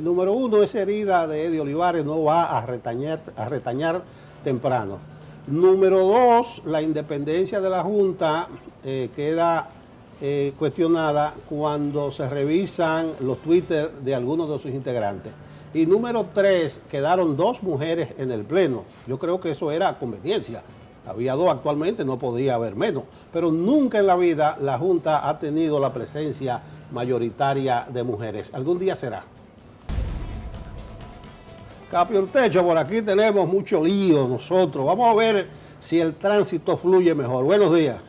Número uno, esa herida de Eddie Olivares no va a retañar temprano. Número dos, la independencia de la Junta queda cuestionada cuando se revisan los Twitter de algunos de sus integrantes. Y número tres, quedaron 2 mujeres en el pleno. Yo creo que eso era conveniencia. Había 2 actualmente, no podía haber menos. Pero nunca en la vida la Junta ha tenido la presencia mayoritaria de mujeres. Algún día será. Capio el techo, por aquí tenemos mucho lío nosotros. Vamos a ver si el tránsito fluye mejor. Buenos días.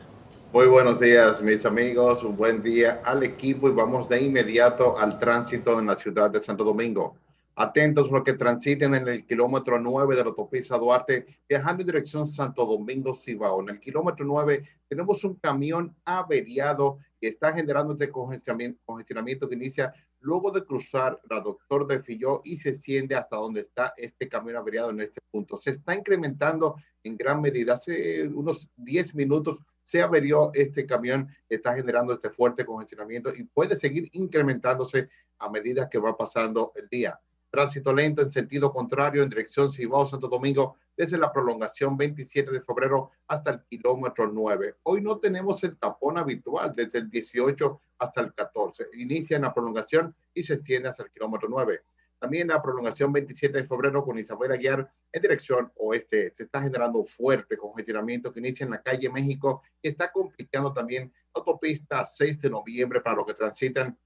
Muy buenos días, mis amigos. Un buen día al equipo y vamos de inmediato al tránsito en la ciudad de Santo Domingo. Atentos los que transiten en el kilómetro 9 de la autopista Duarte, viajando en dirección Santo Domingo-Cibao. En el kilómetro 9 tenemos un camión averiado que está generando este congestionamiento que inicia luego de cruzar la Doctor de Filló y se extiende hasta donde está este camión averiado en este punto. Se está incrementando en gran medida. Hace unos 10 minutos se averió este camión, está generando este fuerte congestionamiento y puede seguir incrementándose a medida que va pasando el día. Tránsito lento en sentido contrario en dirección Cibao-Santo Domingo desde la prolongación 27 de febrero hasta el kilómetro 9. Hoy no tenemos el tapón habitual desde el 18 hasta el 14. Inicia en la prolongación y se extiende hasta el kilómetro 9. También la prolongación 27 de febrero con Isabel Aguiar en dirección oeste. Se está generando un fuerte congestionamiento que inicia en la calle México y está complicando también la autopista 6 de noviembre para los que transitan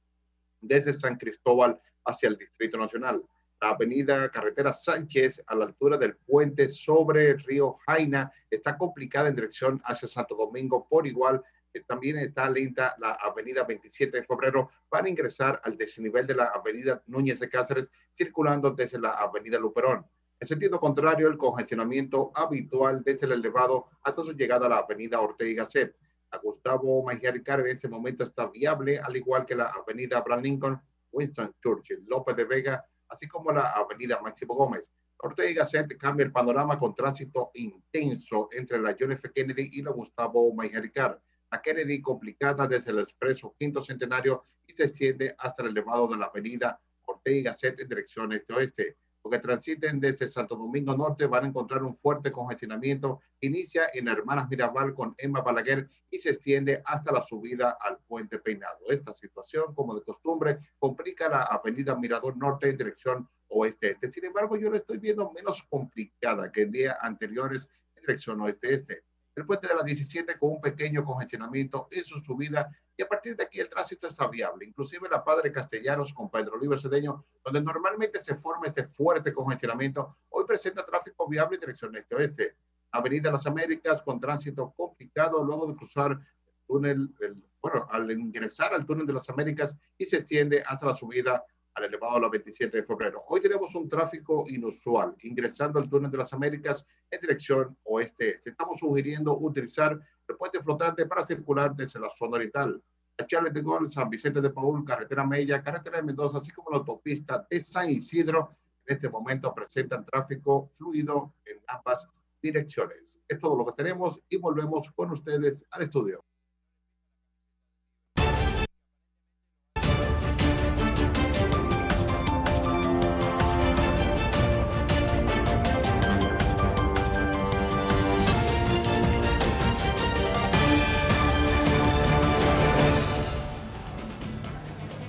desde San Cristóbal hacia el Distrito Nacional. La avenida Carretera Sánchez a la altura del puente sobre el río Jaina está complicada en dirección hacia Santo Domingo por igual. También está lenta la avenida 27 de febrero para ingresar al desnivel de la avenida Núñez de Cáceres, circulando desde la avenida Luperón. En sentido contrario, el congestionamiento habitual desde el elevado hasta su llegada a la avenida Ortega y Gasset. A Gustavo Mejía Ricard en este momento está viable, al igual que la avenida Abraham Lincoln, Winston Churchill, López de Vega, así como la avenida Máximo Gómez. Ortega y Gasset cambia el panorama con tránsito intenso entre la John F. Kennedy y la Gustavo Mejía Ricard. La Kennedy complicada desde el expreso Quinto Centenario y se extiende hasta el elevado de la avenida Ortega y Gasset en dirección este-oeste. Los que transiten desde Santo Domingo Norte van a encontrar un fuerte congestionamiento que inicia en Hermanas Mirabal con Emma Balaguer y se extiende hasta la subida al Puente Peinado. Esta situación, como de costumbre, complica la avenida Mirador Norte en dirección oeste-este. Sin embargo, yo la estoy viendo menos complicada que en días anteriores en dirección oeste-este. El puente de la 17 con un pequeño congestionamiento en su subida y a partir de aquí el tránsito está viable. Inclusive la Padre Castellanos con Pedro Oliver Cedeño, donde normalmente se forma este fuerte congestionamiento, hoy presenta tráfico viable en dirección este-oeste. Avenida Las Américas con tránsito complicado luego de cruzar el túnel, al ingresar al túnel de Las Américas y se extiende hasta la subida al elevado a la 27 de febrero. Hoy tenemos un tráfico inusual ingresando al túnel de las Américas en dirección oeste. Estamos sugiriendo utilizar el puente flotante para circular desde la zona oriental. La Charles de Gaulle, San Vicente de Paúl, Carretera Mella, Carretera de Mendoza, así como la autopista de San Isidro, en este momento presentan tráfico fluido en ambas direcciones. Es todo lo que tenemos y volvemos con ustedes al estudio.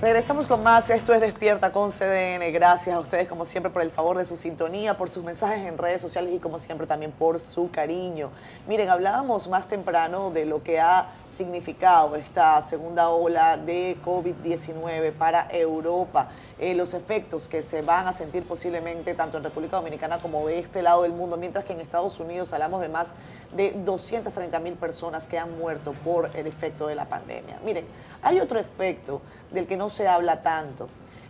Regresamos con más. Esto es Despierta con CDN. Gracias a ustedes, como siempre, por el favor de su sintonía, por sus mensajes en redes sociales y, como siempre, también por su cariño. Miren, hablábamos más temprano de lo que ha sido significado esta segunda ola de COVID-19 para Europa, los efectos que se van a sentir posiblemente tanto en República Dominicana como de este lado del mundo, mientras que en Estados Unidos hablamos de más de 230.000 personas que han muerto por el efecto de la pandemia. Miren, hay otro efecto del que no se habla tanto,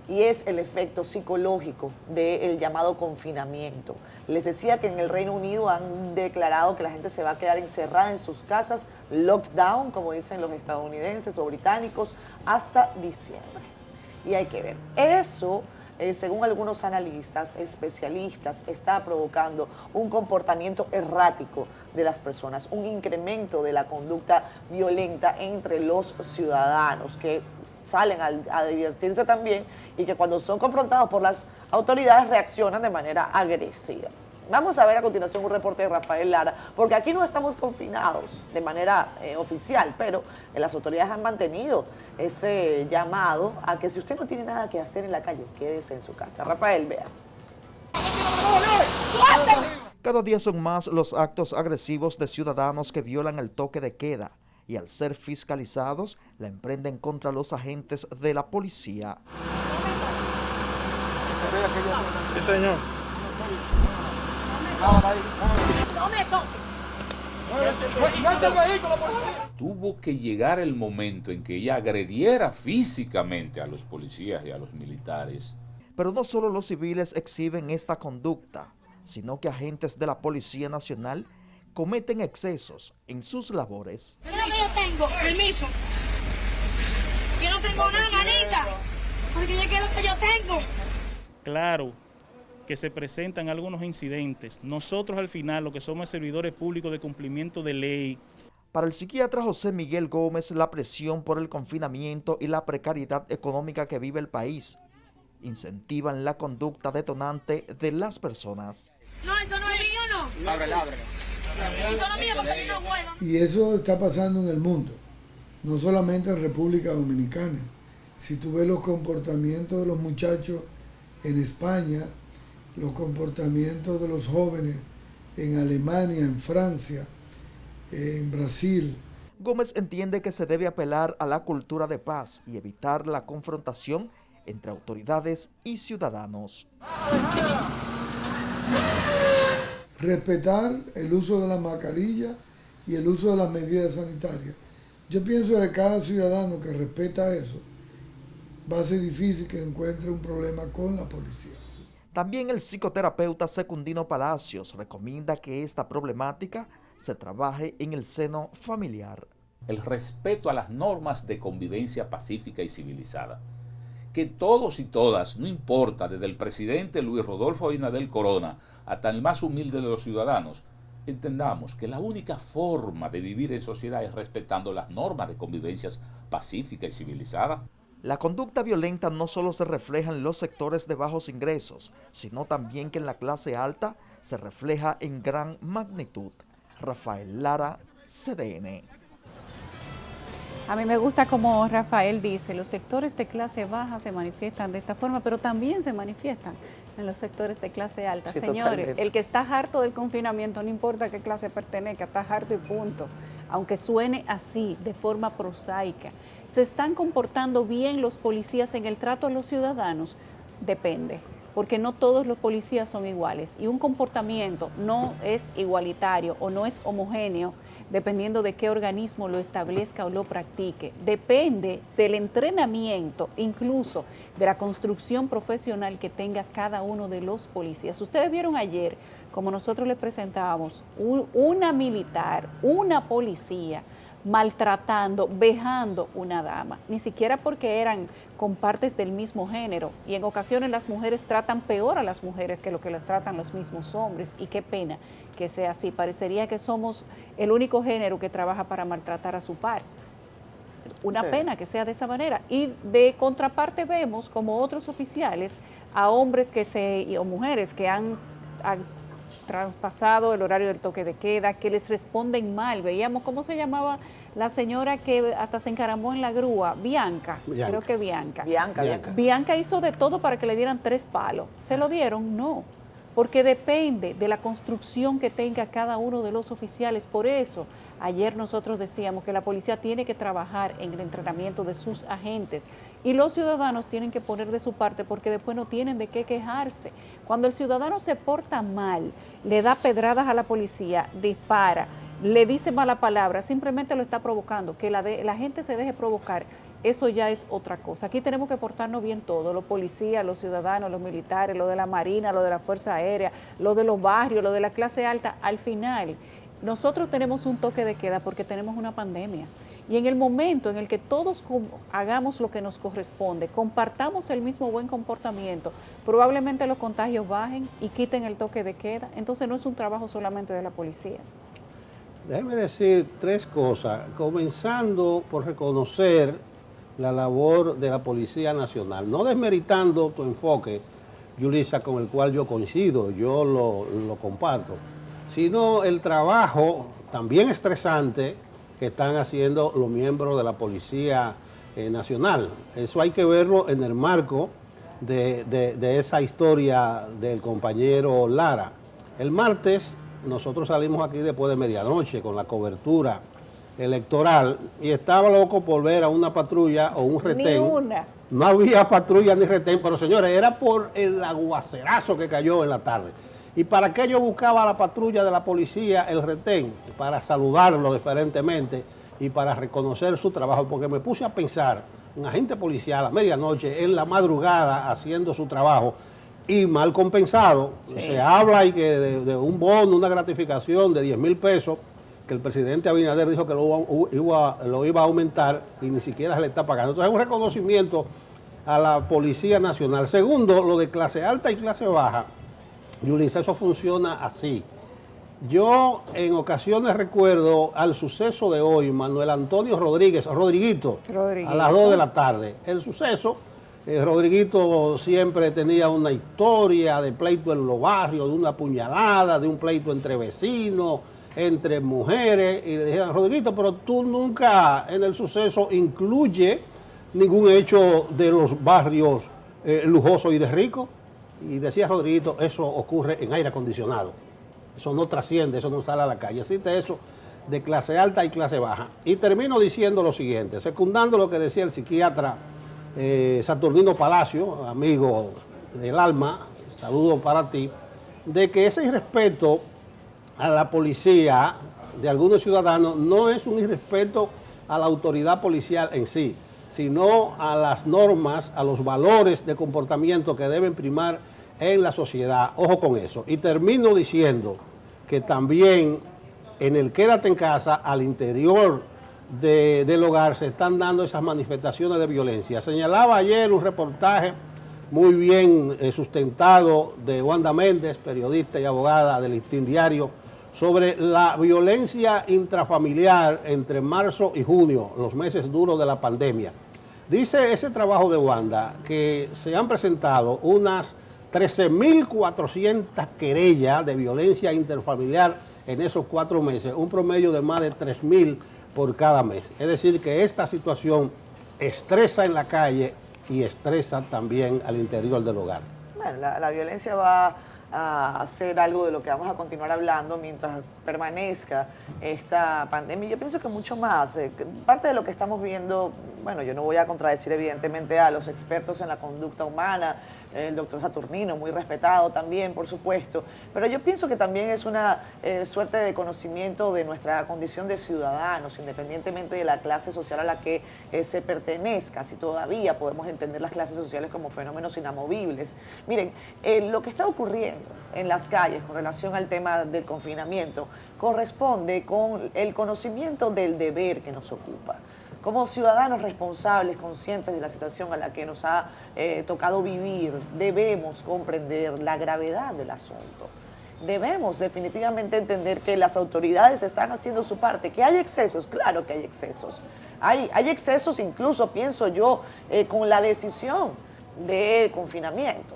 y es el efecto psicológico del llamado confinamiento. Les decía que en el Reino Unido han declarado que la gente se va a quedar encerrada en sus casas, lockdown, como dicen los estadounidenses o británicos, hasta diciembre. Y hay que ver, eso, según algunos analistas, especialistas, está provocando un comportamiento errático de las personas, un incremento de la conducta violenta entre los ciudadanos que salen a divertirse también y que cuando son confrontados por las autoridades reaccionan de manera agresiva. Vamos a ver a continuación un reporte de Rafael Lara, porque aquí no estamos confinados de manera oficial, pero las autoridades han mantenido ese llamado a que si usted no tiene nada que hacer en la calle, quédese en su casa. Rafael, vea. Cada día son más los actos agresivos de ciudadanos que violan el toque de queda y al ser fiscalizados la emprenden contra los agentes de la policía. Sí, señor. No me toques. Tuvo que llegar el momento en que ella agrediera físicamente a los policías y a los militares. Pero no solo los civiles exhiben esta conducta, sino que agentes de la Policía Nacional cometen excesos en sus labores. Mira que yo tengo, permiso. Yo no tengo nada, manita, porque ya que lo que yo tengo. Claro que se presentan algunos incidentes. Nosotros al final, lo que somos servidores públicos de cumplimiento de ley. Para el psiquiatra José Miguel Gómez, la presión por el confinamiento y la precariedad económica que vive el país incentivan la conducta detonante de las personas. No, eso no es mío, no. Ábrele. Eso no es mío porque yo no juego. Y eso está pasando en el mundo, no solamente en República Dominicana. Si tú ves los comportamientos de los muchachos en España, los comportamientos de los jóvenes en Alemania, en Francia, en Brasil. Gómez entiende que se debe apelar a la cultura de paz y evitar la confrontación entre autoridades y ciudadanos. Respetar el uso de la mascarilla y el uso de las medidas sanitarias. Yo pienso que cada ciudadano que respeta eso va a ser difícil que encuentre un problema con la policía. También el psicoterapeuta Secundino Palacios recomienda que esta problemática se trabaje en el seno familiar. El respeto a las normas de convivencia pacífica y civilizada. Que todos y todas, no importa, desde el presidente Luis Rodolfo Abinader Corona hasta el más humilde de los ciudadanos, entendamos que la única forma de vivir en sociedad es respetando las normas de convivencia pacífica y civilizada. La conducta violenta no solo se refleja en los sectores de bajos ingresos, sino también que en la clase alta se refleja en gran magnitud. Rafael Lara, CDN. A mí me gusta como Rafael dice, los sectores de clase baja se manifiestan de esta forma, pero también se manifiestan en los sectores de clase alta. Sí, señores, totalmente. El que está harto del confinamiento, no importa a qué clase pertenezca, está harto y punto. Aunque suene así, de forma prosaica. ¿Se están comportando bien los policías en el trato a los ciudadanos? Depende, porque no todos los policías son iguales y un comportamiento no es igualitario o no es homogéneo dependiendo de qué organismo lo establezca o lo practique. Depende del entrenamiento, incluso de la construcción profesional que tenga cada uno de los policías. Ustedes vieron ayer, como nosotros les presentábamos, una militar, una policía, maltratando, vejando una dama, ni siquiera porque eran compartes del mismo género, y en ocasiones las mujeres tratan peor a las mujeres que lo que las tratan los mismos hombres, y qué pena que sea así. Parecería que somos el único género que trabaja para maltratar a su par. Una pena que sea de esa manera. Y de contraparte vemos como otros oficiales a hombres o mujeres que han traspasado el horario del toque de queda, que les responden mal. Veíamos cómo se llamaba la señora que hasta se encaramó en la grúa, Bianca. Creo que Bianca. Bianca hizo de todo para que le dieran 3 palos. ¿Se lo dieron? No, porque depende de la construcción que tenga cada uno de los oficiales. Por eso Ayer nosotros decíamos que la policía tiene que trabajar en el entrenamiento de sus agentes y los ciudadanos tienen que poner de su parte porque después no tienen de qué quejarse. Cuando el ciudadano se porta mal, le da pedradas a la policía, dispara, le dice mala palabra, simplemente lo está provocando. Que la gente se deje provocar, eso ya es otra cosa. Aquí tenemos que portarnos bien todos, los policías, los ciudadanos, los militares, lo de la Marina, lo de la Fuerza Aérea, lo de los barrios, lo de la clase alta. Al final, nosotros tenemos un toque de queda porque tenemos una pandemia. Y en el momento en el que todos hagamos lo que nos corresponde, compartamos el mismo buen comportamiento, probablemente los contagios bajen y quiten el toque de queda. Entonces no es un trabajo solamente de la policía. Déjeme decir 3 cosas, comenzando por reconocer la labor de la Policía Nacional, no desmeritando tu enfoque, Yulisa, con el cual yo coincido, yo lo comparto, sino el trabajo también estresante que están haciendo los miembros de la Policía Nacional. Eso hay que verlo en el marco de esa historia del compañero Lara. El martes nosotros salimos aquí después de medianoche con la cobertura electoral y estaba loco por ver a una patrulla o un retén. Ni una. No había patrulla ni retén, pero señores, era por el aguacerazo que cayó en la tarde. ¿Y para qué yo buscaba a la patrulla de la policía, el retén? Para saludarlo diferentemente y para reconocer su trabajo, porque me puse a pensar, un agente policial a medianoche, en la madrugada, haciendo su trabajo, y mal compensado. Sí. Se habla y que de un bono, una gratificación de 10,000 pesos, que el presidente Abinader dijo que lo iba a aumentar y ni siquiera se le está pagando. Entonces es un reconocimiento a la Policía Nacional. Segundo, lo de clase alta y clase baja. Yulisa, eso funciona así. Yo en ocasiones recuerdo al suceso de hoy, Manuel Antonio Rodríguez, Rodriguito, a las 2 de la tarde. El suceso, Rodriguito siempre tenía una historia de pleito en los barrios, de una puñalada, de un pleito entre vecinos, entre mujeres, y le dijeron, Rodriguito, pero tú nunca en el suceso incluye ningún hecho de los barrios lujosos y de ricos. Y decía Rodriguito, eso ocurre en aire acondicionado, eso no trasciende, eso no sale a la calle, existe eso de clase alta y clase baja. Y termino diciendo lo siguiente, secundando lo que decía el psiquiatra Saturnino Palacio, amigo del alma, saludo para ti, de que ese irrespeto a la policía de algunos ciudadanos no es un irrespeto a la autoridad policial en sí, sino a las normas, a los valores de comportamiento que deben primar en la sociedad. Ojo con eso. Y termino diciendo que también en el quédate en casa, al interior del hogar, se están dando esas manifestaciones de violencia. Señalaba ayer un reportaje muy bien sustentado de Wanda Méndez, periodista y abogada del Listín Diario, sobre la violencia intrafamiliar entre marzo y junio, los meses duros de la pandemia. Dice ese trabajo de Wanda que se han presentado unas 13.400 querellas de violencia interfamiliar en esos 4 meses, un promedio de más de 3.000 por cada mes. Es decir, que esta situación estresa en la calle y estresa también al interior del hogar. Bueno, la violencia va a ser algo de lo que vamos a continuar hablando mientras permanezca esta pandemia. Yo pienso que mucho más. Parte de lo que estamos viendo, bueno, yo no voy a contradecir evidentemente a los expertos en la conducta humana, el doctor Saturnino, muy respetado también, por supuesto, pero yo pienso que también es una suerte de conocimiento de nuestra condición de ciudadanos, independientemente de la clase social a la que se pertenezca, si todavía podemos entender las clases sociales como fenómenos inamovibles. Miren, lo que está ocurriendo en las calles con relación al tema del confinamiento corresponde con el conocimiento del deber que nos ocupa. Como ciudadanos responsables, conscientes de la situación a la que nos ha tocado vivir, debemos comprender la gravedad del asunto. Debemos definitivamente entender que las autoridades están haciendo su parte, que hay excesos, claro que hay excesos. Hay excesos incluso, pienso yo, con la decisión de confinamiento.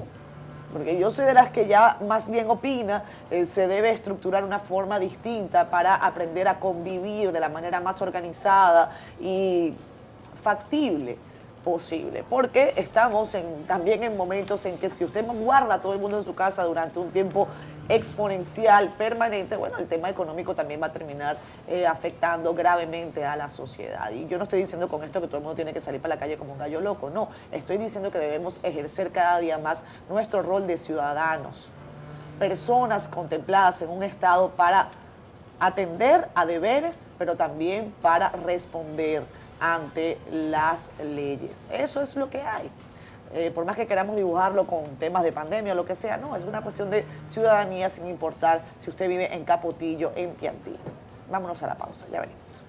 Porque yo soy de las que ya más bien opina, se debe estructurar una forma distinta para aprender a convivir de la manera más organizada y factible posible. Porque estamos también en momentos en que si usted no guarda a todo el mundo en su casa durante un tiempo exponencial, permanente, bueno, el tema económico también va a terminar afectando gravemente a la sociedad. Y yo no estoy diciendo con esto que todo el mundo tiene que salir para la calle como un gallo loco, no. Estoy diciendo que debemos ejercer cada día más nuestro rol de ciudadanos, personas contempladas en un Estado para atender a deberes, pero también para responder ante las leyes. Eso es lo que hay. Por más que queramos dibujarlo con temas de pandemia o lo que sea, no, es una cuestión de ciudadanía sin importar si usted vive en Capotillo, en Piantí. Vámonos a la pausa, ya venimos.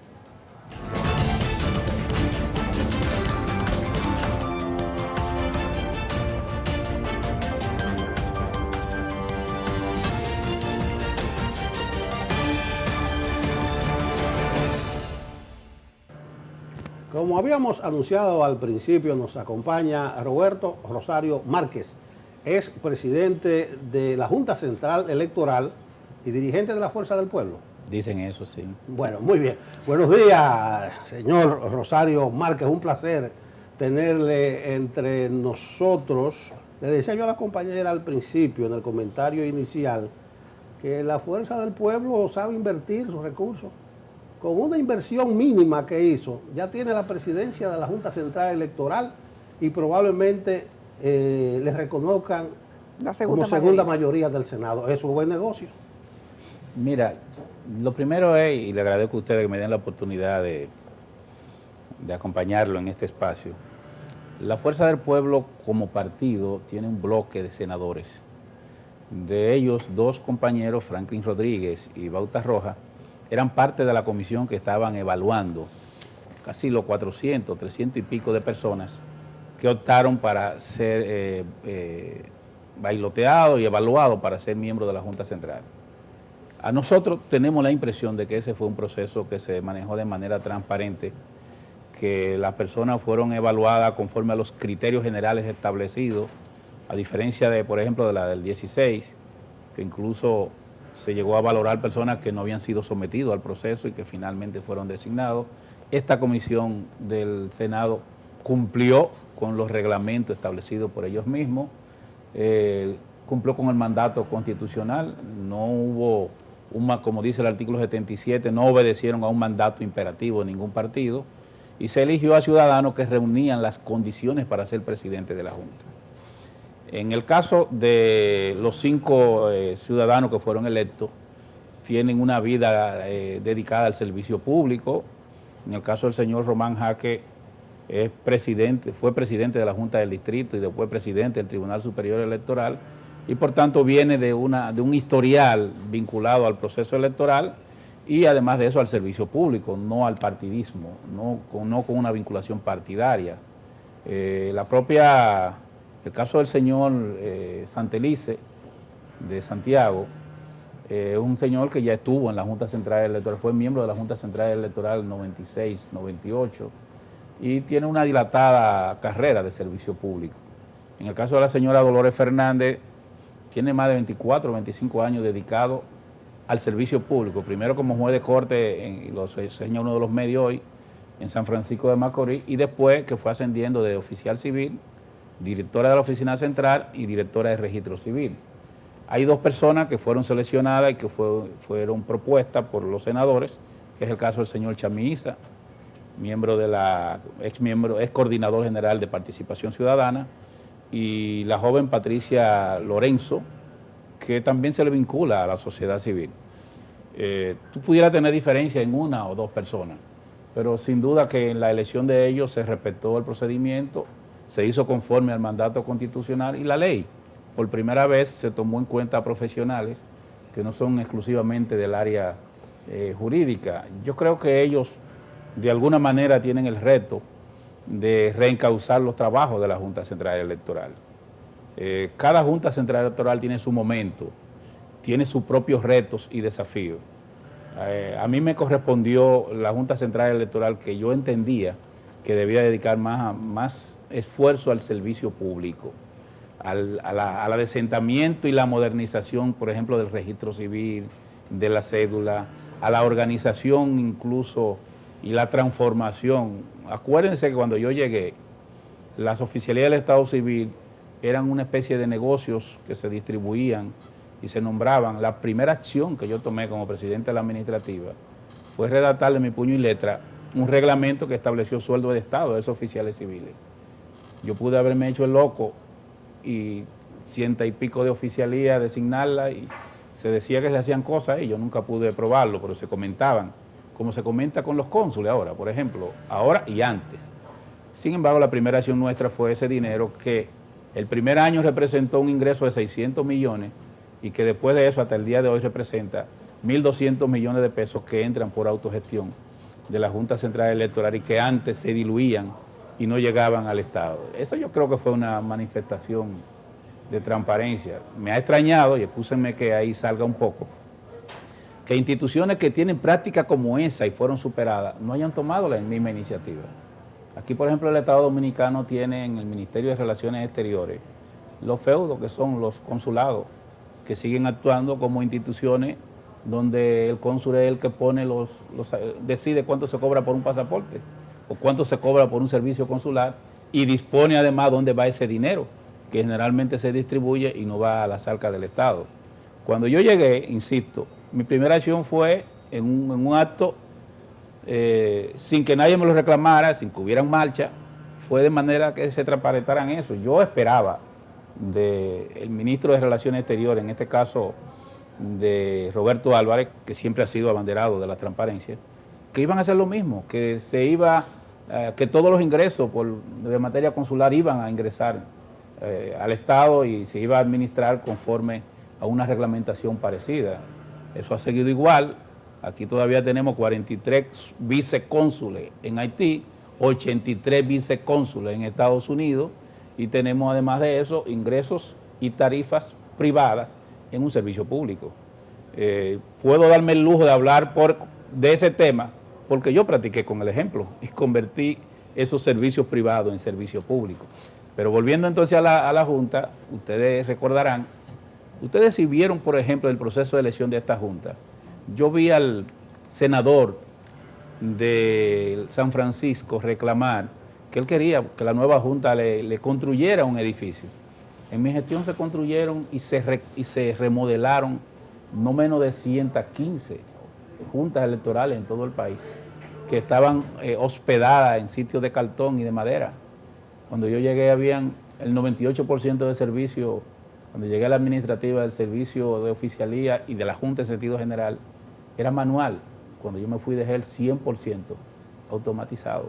Como habíamos anunciado al principio, nos acompaña Roberto Rosario Márquez, es presidente de la Junta Central Electoral y dirigente de la Fuerza del Pueblo. Dicen eso, sí. Bueno, muy bien. Buenos días, señor Rosario Márquez, un placer tenerle entre nosotros. Le decía yo a la compañera al principio, en el comentario inicial, que la Fuerza del Pueblo sabe invertir sus recursos. Con una inversión mínima que hizo, ya tiene la presidencia de la Junta Central Electoral y probablemente le reconozcan como segunda mayoría del Senado. Eso es un buen negocio. Mira, lo primero es, y le agradezco a ustedes que me den la oportunidad de acompañarlo en este espacio, la Fuerza del Pueblo como partido tiene un bloque de senadores. De ellos, 2 compañeros, Franklin Rodríguez y Bauta Roja, eran parte de la comisión que estaban evaluando casi los 400, 300 y pico de personas que optaron para ser bailoteados y evaluados para ser miembros de la Junta Central. A nosotros tenemos la impresión de que ese fue un proceso que se manejó de manera transparente, que las personas fueron evaluadas conforme a los criterios generales establecidos, a diferencia de, por ejemplo, de la del 16, que incluso se llegó a valorar personas que no habían sido sometidos al proceso y que finalmente fueron designados. Esta comisión del Senado cumplió con los reglamentos establecidos por ellos mismos, cumplió con el mandato constitucional, no hubo, como dice el artículo 77, no obedecieron a un mandato imperativo de ningún partido y se eligió a ciudadanos que reunían las condiciones para ser presidente de la Junta. En el caso de los 5 ciudadanos que fueron electos, tienen una vida dedicada al servicio público. En el caso del señor Román Jaque, fue presidente de la Junta del Distrito y después presidente del Tribunal Superior Electoral, y por tanto viene de un historial vinculado al proceso electoral y además de eso al servicio público, no al partidismo, no con una vinculación partidaria. El caso del señor Santelice, de Santiago, un señor que ya estuvo en la Junta Central Electoral, fue miembro de la Junta Central Electoral 96, 98, y tiene una dilatada carrera de servicio público. En el caso de la señora Dolores Fernández, tiene más de 24, 25 años dedicado al servicio público, primero como juez de corte, y lo enseña uno de los medios hoy, en San Francisco de Macorís, y después que fue ascendiendo de oficial civil, directora de la Oficina Central y directora de Registro Civil. Hay 2 personas que fueron seleccionadas y que fueron propuestas por los senadores, que es el caso del señor Chamiza, ex coordinador general de Participación Ciudadana, y la joven Patricia Lorenzo, que también se le vincula a la sociedad civil. Tú pudieras tener diferencia en 1 o 2 personas, pero sin duda que en la elección de ellos se respetó el procedimiento, se hizo conforme al mandato constitucional y la ley. Por primera vez se tomó en cuenta a profesionales que no son exclusivamente del área jurídica. Yo creo que ellos de alguna manera tienen el reto de reencauzar los trabajos de la Junta Central Electoral. Cada Junta Central Electoral tiene su momento, tiene sus propios retos y desafíos. A mí me correspondió la Junta Central Electoral que yo entendía que debía dedicar más esfuerzo al servicio público, al adesentamiento y la modernización, por ejemplo, del registro civil, de la cédula, a la organización incluso y la transformación. Acuérdense que cuando yo llegué, las oficialías del Estado Civil eran una especie de negocios que se distribuían y se nombraban, la primera acción que yo tomé como presidente de la administrativa fue redactar de mi puño y letra un reglamento que estableció sueldo de Estado de esos oficiales civiles. Yo pude haberme hecho el loco y 100 y pico de oficialía, designarla, y se decía que se hacían cosas y yo nunca pude probarlo, pero se comentaban, como se comenta con los cónsules ahora, por ejemplo, ahora y antes. Sin embargo, la primera acción nuestra fue ese dinero que el primer año representó un ingreso de 600 millones y que después de eso, hasta el día de hoy, representa 1.200 millones de pesos que entran por autogestión de la Junta Central Electoral y que antes se diluían y no llegaban al Estado. Eso yo creo que fue una manifestación de transparencia. Me ha extrañado, y escúsenme que ahí salga un poco, que instituciones que tienen prácticas como esa y fueron superadas no hayan tomado la misma iniciativa. Aquí, por ejemplo, el Estado Dominicano tiene en el Ministerio de Relaciones Exteriores los feudos, que son los consulados, que siguen actuando como instituciones donde el cónsul es el que pone decide cuánto se cobra por un pasaporte o cuánto se cobra por un servicio consular y dispone además dónde va ese dinero, que generalmente se distribuye y no va a las arcas del Estado. Cuando yo llegué, insisto, mi primera acción fue en un acto sin que nadie me lo reclamara, sin que hubiera marcha, fue de manera que se transparentaran eso. Yo esperaba del ministro de Relaciones Exteriores, en este caso de Roberto Álvarez, que siempre ha sido abanderado de la transparencia, que iban a hacer lo mismo, que que todos los ingresos de materia consular iban a ingresar al Estado y se iba a administrar conforme a una reglamentación parecida. Eso ha seguido igual. Aquí todavía tenemos 43 vicecónsules en Haití, 83 vicecónsules en Estados Unidos y tenemos además de eso ingresos y tarifas privadas en un servicio público. Puedo darme el lujo de hablar de ese tema porque yo practiqué con el ejemplo y convertí esos servicios privados en servicio público. Pero volviendo entonces a la Junta, ustedes recordarán, ustedes si vieron, por ejemplo, el proceso de elección de esta Junta, yo vi al senador de San Francisco reclamar que él quería que la nueva Junta le construyera un edificio. En mi gestión se construyeron y se remodelaron no menos de 115 juntas electorales en todo el país, que estaban hospedadas en sitios de cartón y de madera. Cuando yo llegué habían el 98% de servicio, cuando llegué a la administrativa del servicio de oficialía y de la Junta en sentido general, era manual. Cuando yo me fui dejé el 100% automatizado.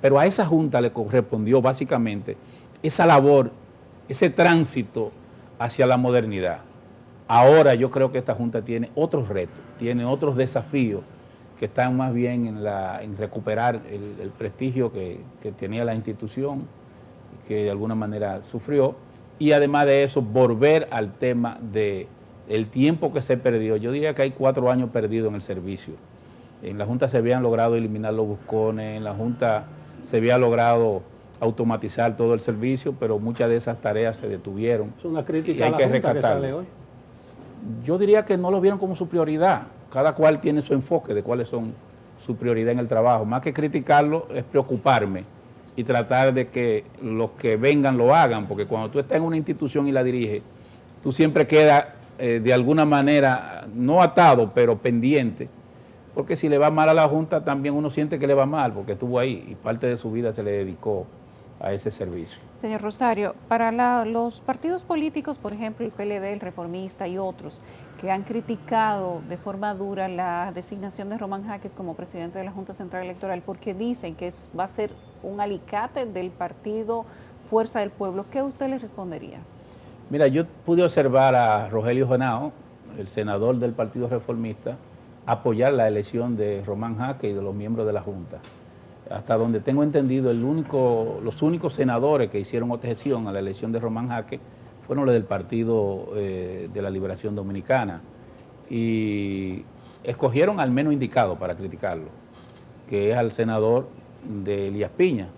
Pero a esa Junta le correspondió básicamente esa labor, ese tránsito hacia la modernidad. Ahora yo creo que esta Junta tiene otros retos, tiene otros desafíos que están más bien en recuperar el prestigio que tenía la institución, que de alguna manera sufrió, y además de eso volver al tema del tiempo que se perdió. Yo diría que hay 4 años perdidos en el servicio. En la Junta se habían logrado eliminar los buscones, en la Junta se había logrado automatizar todo el servicio, pero muchas de esas tareas se detuvieron. Es una crítica y hay a la que Junta que rescatarlo. sale hoy. Yo diría que no lo vieron como su prioridad. Cada cual tiene su enfoque de cuáles son su prioridad en el trabajo. Más que criticarlo es preocuparme y tratar de que los que vengan lo hagan, porque cuando tú estás en una institución y la diriges, tú siempre quedas de alguna manera, no atado, pero pendiente, porque si le va mal a la Junta también uno siente que le va mal, porque estuvo ahí y parte de su vida se le dedicó a ese servicio. Señor Rosario, para los partidos políticos, por ejemplo el PLD, el Reformista y otros, que han criticado de forma dura la designación de Román Jaques como presidente de la Junta Central Electoral, porque dicen que va a ser un alicate del partido Fuerza del Pueblo, ¿qué usted les respondería? Mira, yo pude observar a Rogelio Henao, el senador del Partido Reformista, apoyar la elección de Román Jaques y de los miembros de la Junta. Hasta donde tengo entendido, los únicos senadores que hicieron objeción a la elección de Román Jaques fueron los del Partido de la Liberación Dominicana. Y escogieron al menos indicado para criticarlo, que es al senador de Elías Piña,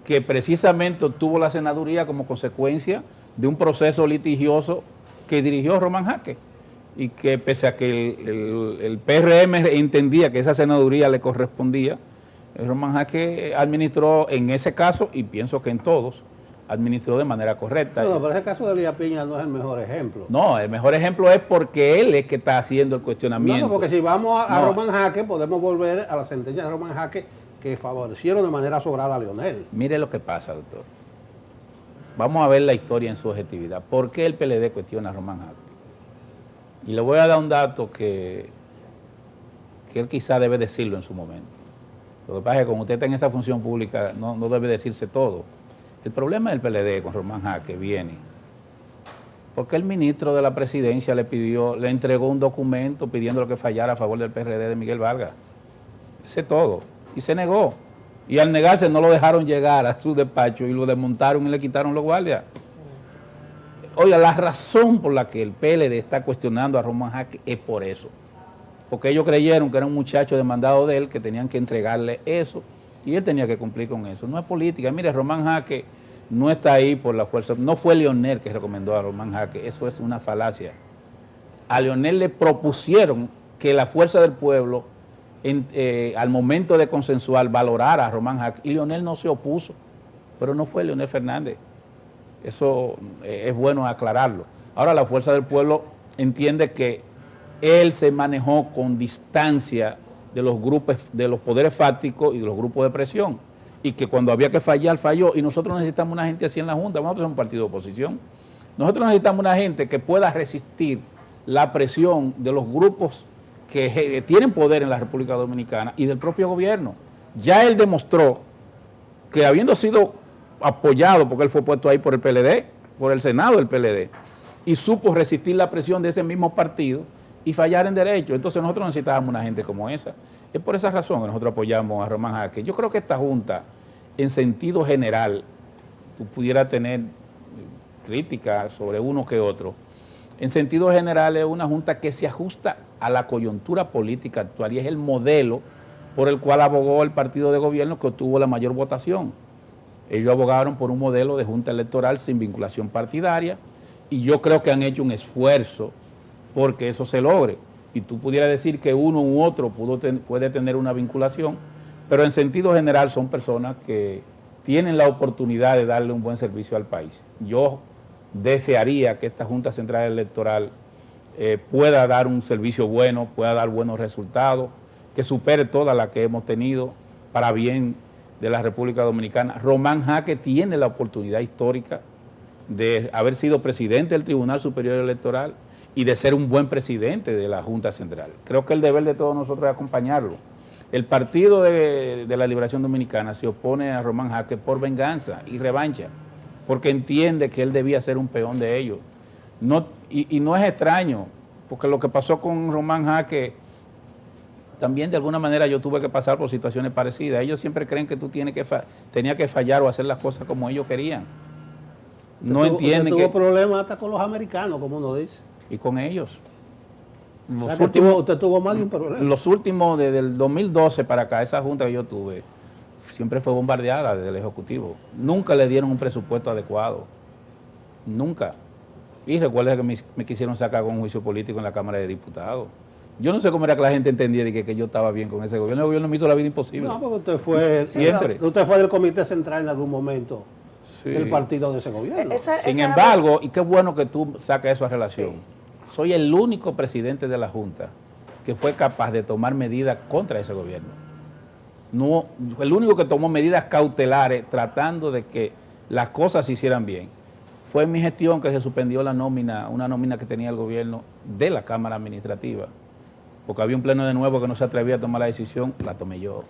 que precisamente obtuvo la senaduría como consecuencia de un proceso litigioso que dirigió Román Jaques, y que pese a que el PRM entendía que esa senaduría le correspondía, Román Jaques administró en ese caso, y pienso que en todos, administró de manera correcta. No, pero ese caso de Elías Piña no es el mejor ejemplo. No, el mejor ejemplo es porque él es que está haciendo el cuestionamiento. No, porque si vamos a Román Jaque, podemos volver a la sentencia de Román Jaque que favorecieron de manera sobrada a Leonel. Mire lo que pasa, doctor. Vamos a ver la historia en su objetividad. ¿Por qué el PLD cuestiona a Román Jaque? Y le voy a dar un dato que él quizá debe decirlo en su momento. Lo que pasa es que cuando usted está en esa función pública no debe decirse todo. El problema del PLD con Román Jaque viene porque el ministro de la presidencia le entregó un documento pidiendo que fallara a favor del PRD de Miguel Vargas. Ese es todo. Y se negó. Y al negarse no lo dejaron llegar a su despacho y lo desmontaron y le quitaron los guardias. Oiga, la razón por la que el PLD está cuestionando a Román Jaque es por eso. Porque ellos creyeron que era un muchacho demandado de él, que tenían que entregarle eso, y él tenía que cumplir con eso. No es política. Mire, Román Jaque no está ahí por la fuerza. No fue Leonel que recomendó a Román Jaque. Eso es una falacia. A Leonel le propusieron que la fuerza del pueblo, al momento de consensuar, valorara a Román Jaque, y Leonel no se opuso. Pero no fue Leonel Fernández. Eso es bueno aclararlo. Ahora la fuerza del pueblo entiende que él se manejó con distancia de los grupos, de los poderes fácticos y de los grupos de presión, y que cuando había que fallar, falló, y nosotros necesitamos una gente así en la Junta. Nosotros somos un partido de oposición. Nosotros necesitamos una gente que pueda resistir la presión de los grupos que tienen poder en la República Dominicana y del propio gobierno. Ya él demostró que, habiendo sido apoyado, porque él fue puesto ahí por el PLD, por el Senado del PLD, y supo resistir la presión de ese mismo partido y fallar en derecho. Entonces nosotros necesitábamos una gente como esa. Es por esa razón que nosotros apoyamos a Román Jaque. Yo creo que esta Junta, en sentido general, tú pudieras tener críticas sobre uno que otro. En sentido general es una Junta que se ajusta a la coyuntura política actual y es el modelo por el cual abogó el partido de gobierno que obtuvo la mayor votación. Ellos abogaron por un modelo de Junta Electoral sin vinculación partidaria y yo creo que han hecho un esfuerzo porque eso se logre. Y tú pudieras decir que uno u otro puede tener una vinculación, pero en sentido general son personas que tienen la oportunidad de darle un buen servicio al país. Yo desearía que esta Junta Central Electoral pueda dar un servicio bueno, pueda dar buenos resultados, que supere todas las que hemos tenido para bien de la República Dominicana. Román Jaque tiene la oportunidad histórica de haber sido presidente del Tribunal Superior Electoral y de ser un buen presidente de la Junta Central. Creo que el deber de todos nosotros es acompañarlo. El Partido de la Liberación Dominicana se opone a Román Jaque por venganza y revancha, porque entiende que él debía ser un peón de ellos. Y no es extraño, porque lo que pasó con Román Jaque, también de alguna manera yo tuve que pasar por situaciones parecidas. Ellos siempre creen que tú tenías que fallar o hacer las cosas como ellos querían. No entienden que... tuvo problemas hasta con los americanos, como uno dice. Y con ellos. Usted tuvo más de un problema. Los últimos, desde el 2012 para acá, esa junta que yo tuve, siempre fue bombardeada desde el Ejecutivo. Nunca le dieron un presupuesto adecuado. Nunca. Y recuerda que me quisieron sacar con un juicio político en la Cámara de Diputados. Yo no sé cómo era que la gente entendía de que yo estaba bien con ese gobierno. El gobierno me hizo la vida imposible. No, porque usted fue siempre. Usted fue del Comité Central en algún momento del partido de ese gobierno. Sin embargo, y qué bueno que tú sacas eso a relación. Sí. Soy el único presidente de la Junta que fue capaz de tomar medidas contra ese gobierno. No, el único que tomó medidas cautelares tratando de que las cosas se hicieran bien. Fue en mi gestión que se suspendió la nómina, una nómina que tenía el gobierno de la Cámara Administrativa. Porque había un pleno de nuevo que no se atrevía a tomar la decisión, la tomé yo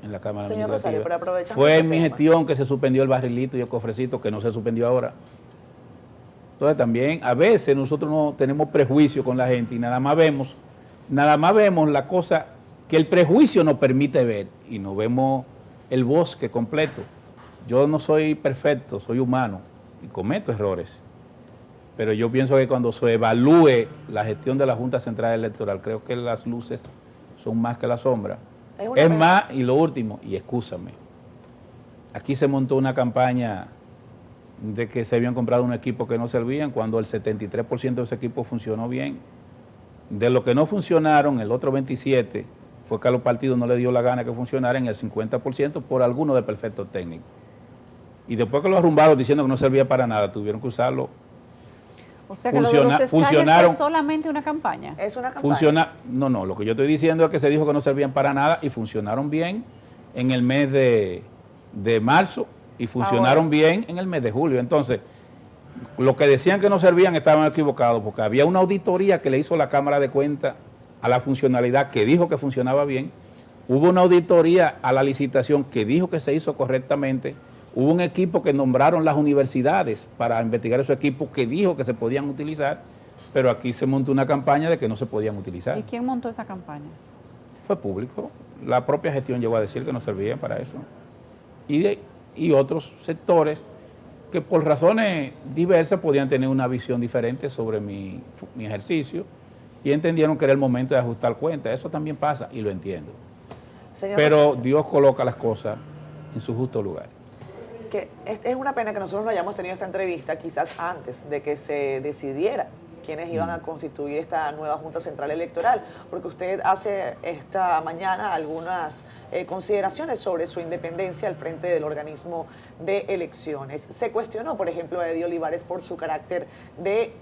en la Cámara Administrativa. Rosario, fue en mi gestión que se suspendió el barrilito y el cofrecito, que no se suspendió ahora. Entonces también, a veces nosotros no tenemos prejuicio con la gente y nada más vemos la cosa que el prejuicio nos permite ver y no vemos el bosque completo. Yo no soy perfecto, soy humano y cometo errores. Pero yo pienso que cuando se evalúe la gestión de la Junta Central Electoral, creo que las luces son más que la sombra. Es más, y lo último, y excúsame, aquí se montó una campaña de que se habían comprado un equipo que no servían cuando el 73% de ese equipo funcionó bien. De lo que no funcionaron, el otro 27% fue que a los partidos no les dio la gana que funcionaran, el 50% por algunos de perfectos técnicos. y después que lo arrumbaron diciendo que no servía para nada, tuvieron que usarlo. O sea que lo de los escáneres fue solamente una campaña. Es una campaña. No, lo que yo estoy diciendo es que se dijo que no servían para nada y funcionaron bien en el mes de marzo y funcionaron bien en el mes de julio. Entonces, lo que decían que no servían estaban equivocados, porque había una auditoría que le hizo la Cámara de Cuentas a la funcionalidad que dijo que funcionaba bien, hubo una auditoría a la licitación que dijo que se hizo correctamente, hubo un equipo que nombraron las universidades para investigar esos equipos que dijo que se podían utilizar, pero aquí se montó una campaña de que no se podían utilizar. ¿Y quién montó esa campaña? Fue público, la propia gestión llegó a decir que no servían para eso. Y otros sectores que por razones diversas podían tener una visión diferente sobre mi ejercicio y entendieron que era el momento de ajustar cuentas. Eso también pasa y lo entiendo. Pero Dios coloca las cosas en su justo lugar. Que es una pena que nosotros no hayamos tenido esta entrevista quizás antes de que se decidiera quiénes iban a constituir esta nueva Junta Central Electoral, porque usted hace esta mañana algunas consideraciones sobre su independencia al frente del organismo de elecciones. Se cuestionó, por ejemplo, a Eddie Olivares por su carácter de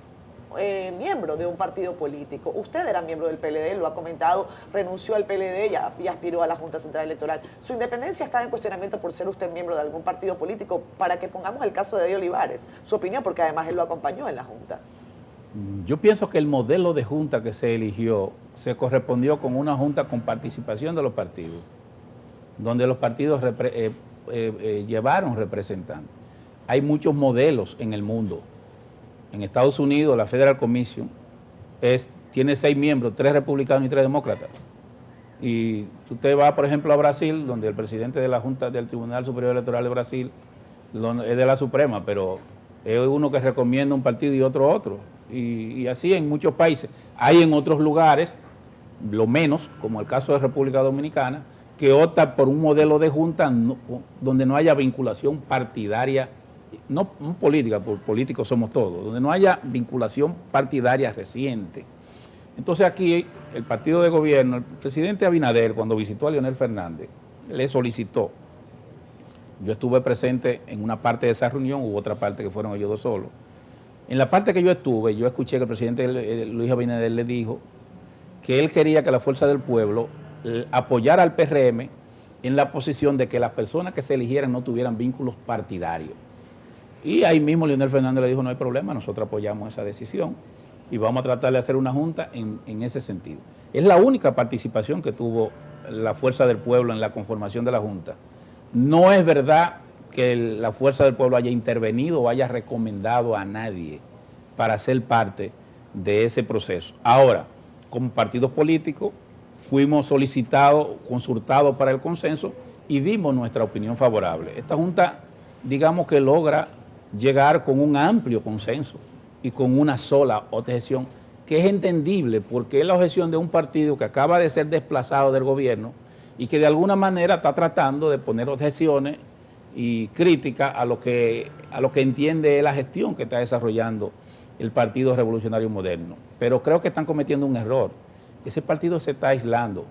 miembro de un partido político. Usted era miembro del PLD, lo ha comentado, renunció al PLD y aspiró a la Junta Central Electoral. ¿Su independencia está en cuestionamiento por ser usted miembro de algún partido político? Para que pongamos el caso de Eddie Olivares, su opinión, porque además él lo acompañó en la Junta. Yo pienso que el modelo de junta que se eligió se correspondió con una junta con participación de los partidos, donde los partidos llevaron representantes. Hay muchos modelos en el mundo. En Estados Unidos, la Federal Commission tiene 6 miembros, 3 republicanos y 3 demócratas. Y usted va, por ejemplo, a Brasil, donde el presidente de la Junta del Tribunal Superior Electoral de Brasil es de la Suprema, pero es uno que recomienda un partido y otro. Y así en muchos países. Hay en otros lugares, lo menos, como el caso de República Dominicana, que opta por un modelo de junta donde no haya vinculación partidaria, no política, por políticos somos todos, donde no haya vinculación partidaria reciente. Entonces aquí el partido de gobierno, el presidente Abinader, cuando visitó a Leonel Fernández, le solicitó. Yo estuve presente en una parte de esa reunión, hubo otra parte que fueron ellos dos solos. En la parte que yo estuve, yo escuché que el presidente Luis Abinader le dijo que él quería que la Fuerza del Pueblo apoyara al PRM en la posición de que las personas que se eligieran no tuvieran vínculos partidarios. Y ahí mismo Leonel Fernández le dijo, no hay problema, nosotros apoyamos esa decisión y vamos a tratar de hacer una junta en ese sentido. Es la única participación que tuvo la Fuerza del Pueblo en la conformación de la junta. No es verdad que la Fuerza del Pueblo haya intervenido o haya recomendado a nadie para ser parte de ese proceso. Ahora, como partidos políticos, fuimos solicitados, consultados para el consenso y dimos nuestra opinión favorable. Esta Junta, digamos que logra llegar con un amplio consenso y con una sola objeción, que es entendible porque es la objeción de un partido que acaba de ser desplazado del gobierno y que de alguna manera está tratando de poner objeciones y crítica a lo que entiende la gestión que está desarrollando el Partido Revolucionario Moderno. Pero creo que están cometiendo un error. Ese partido se está aislando,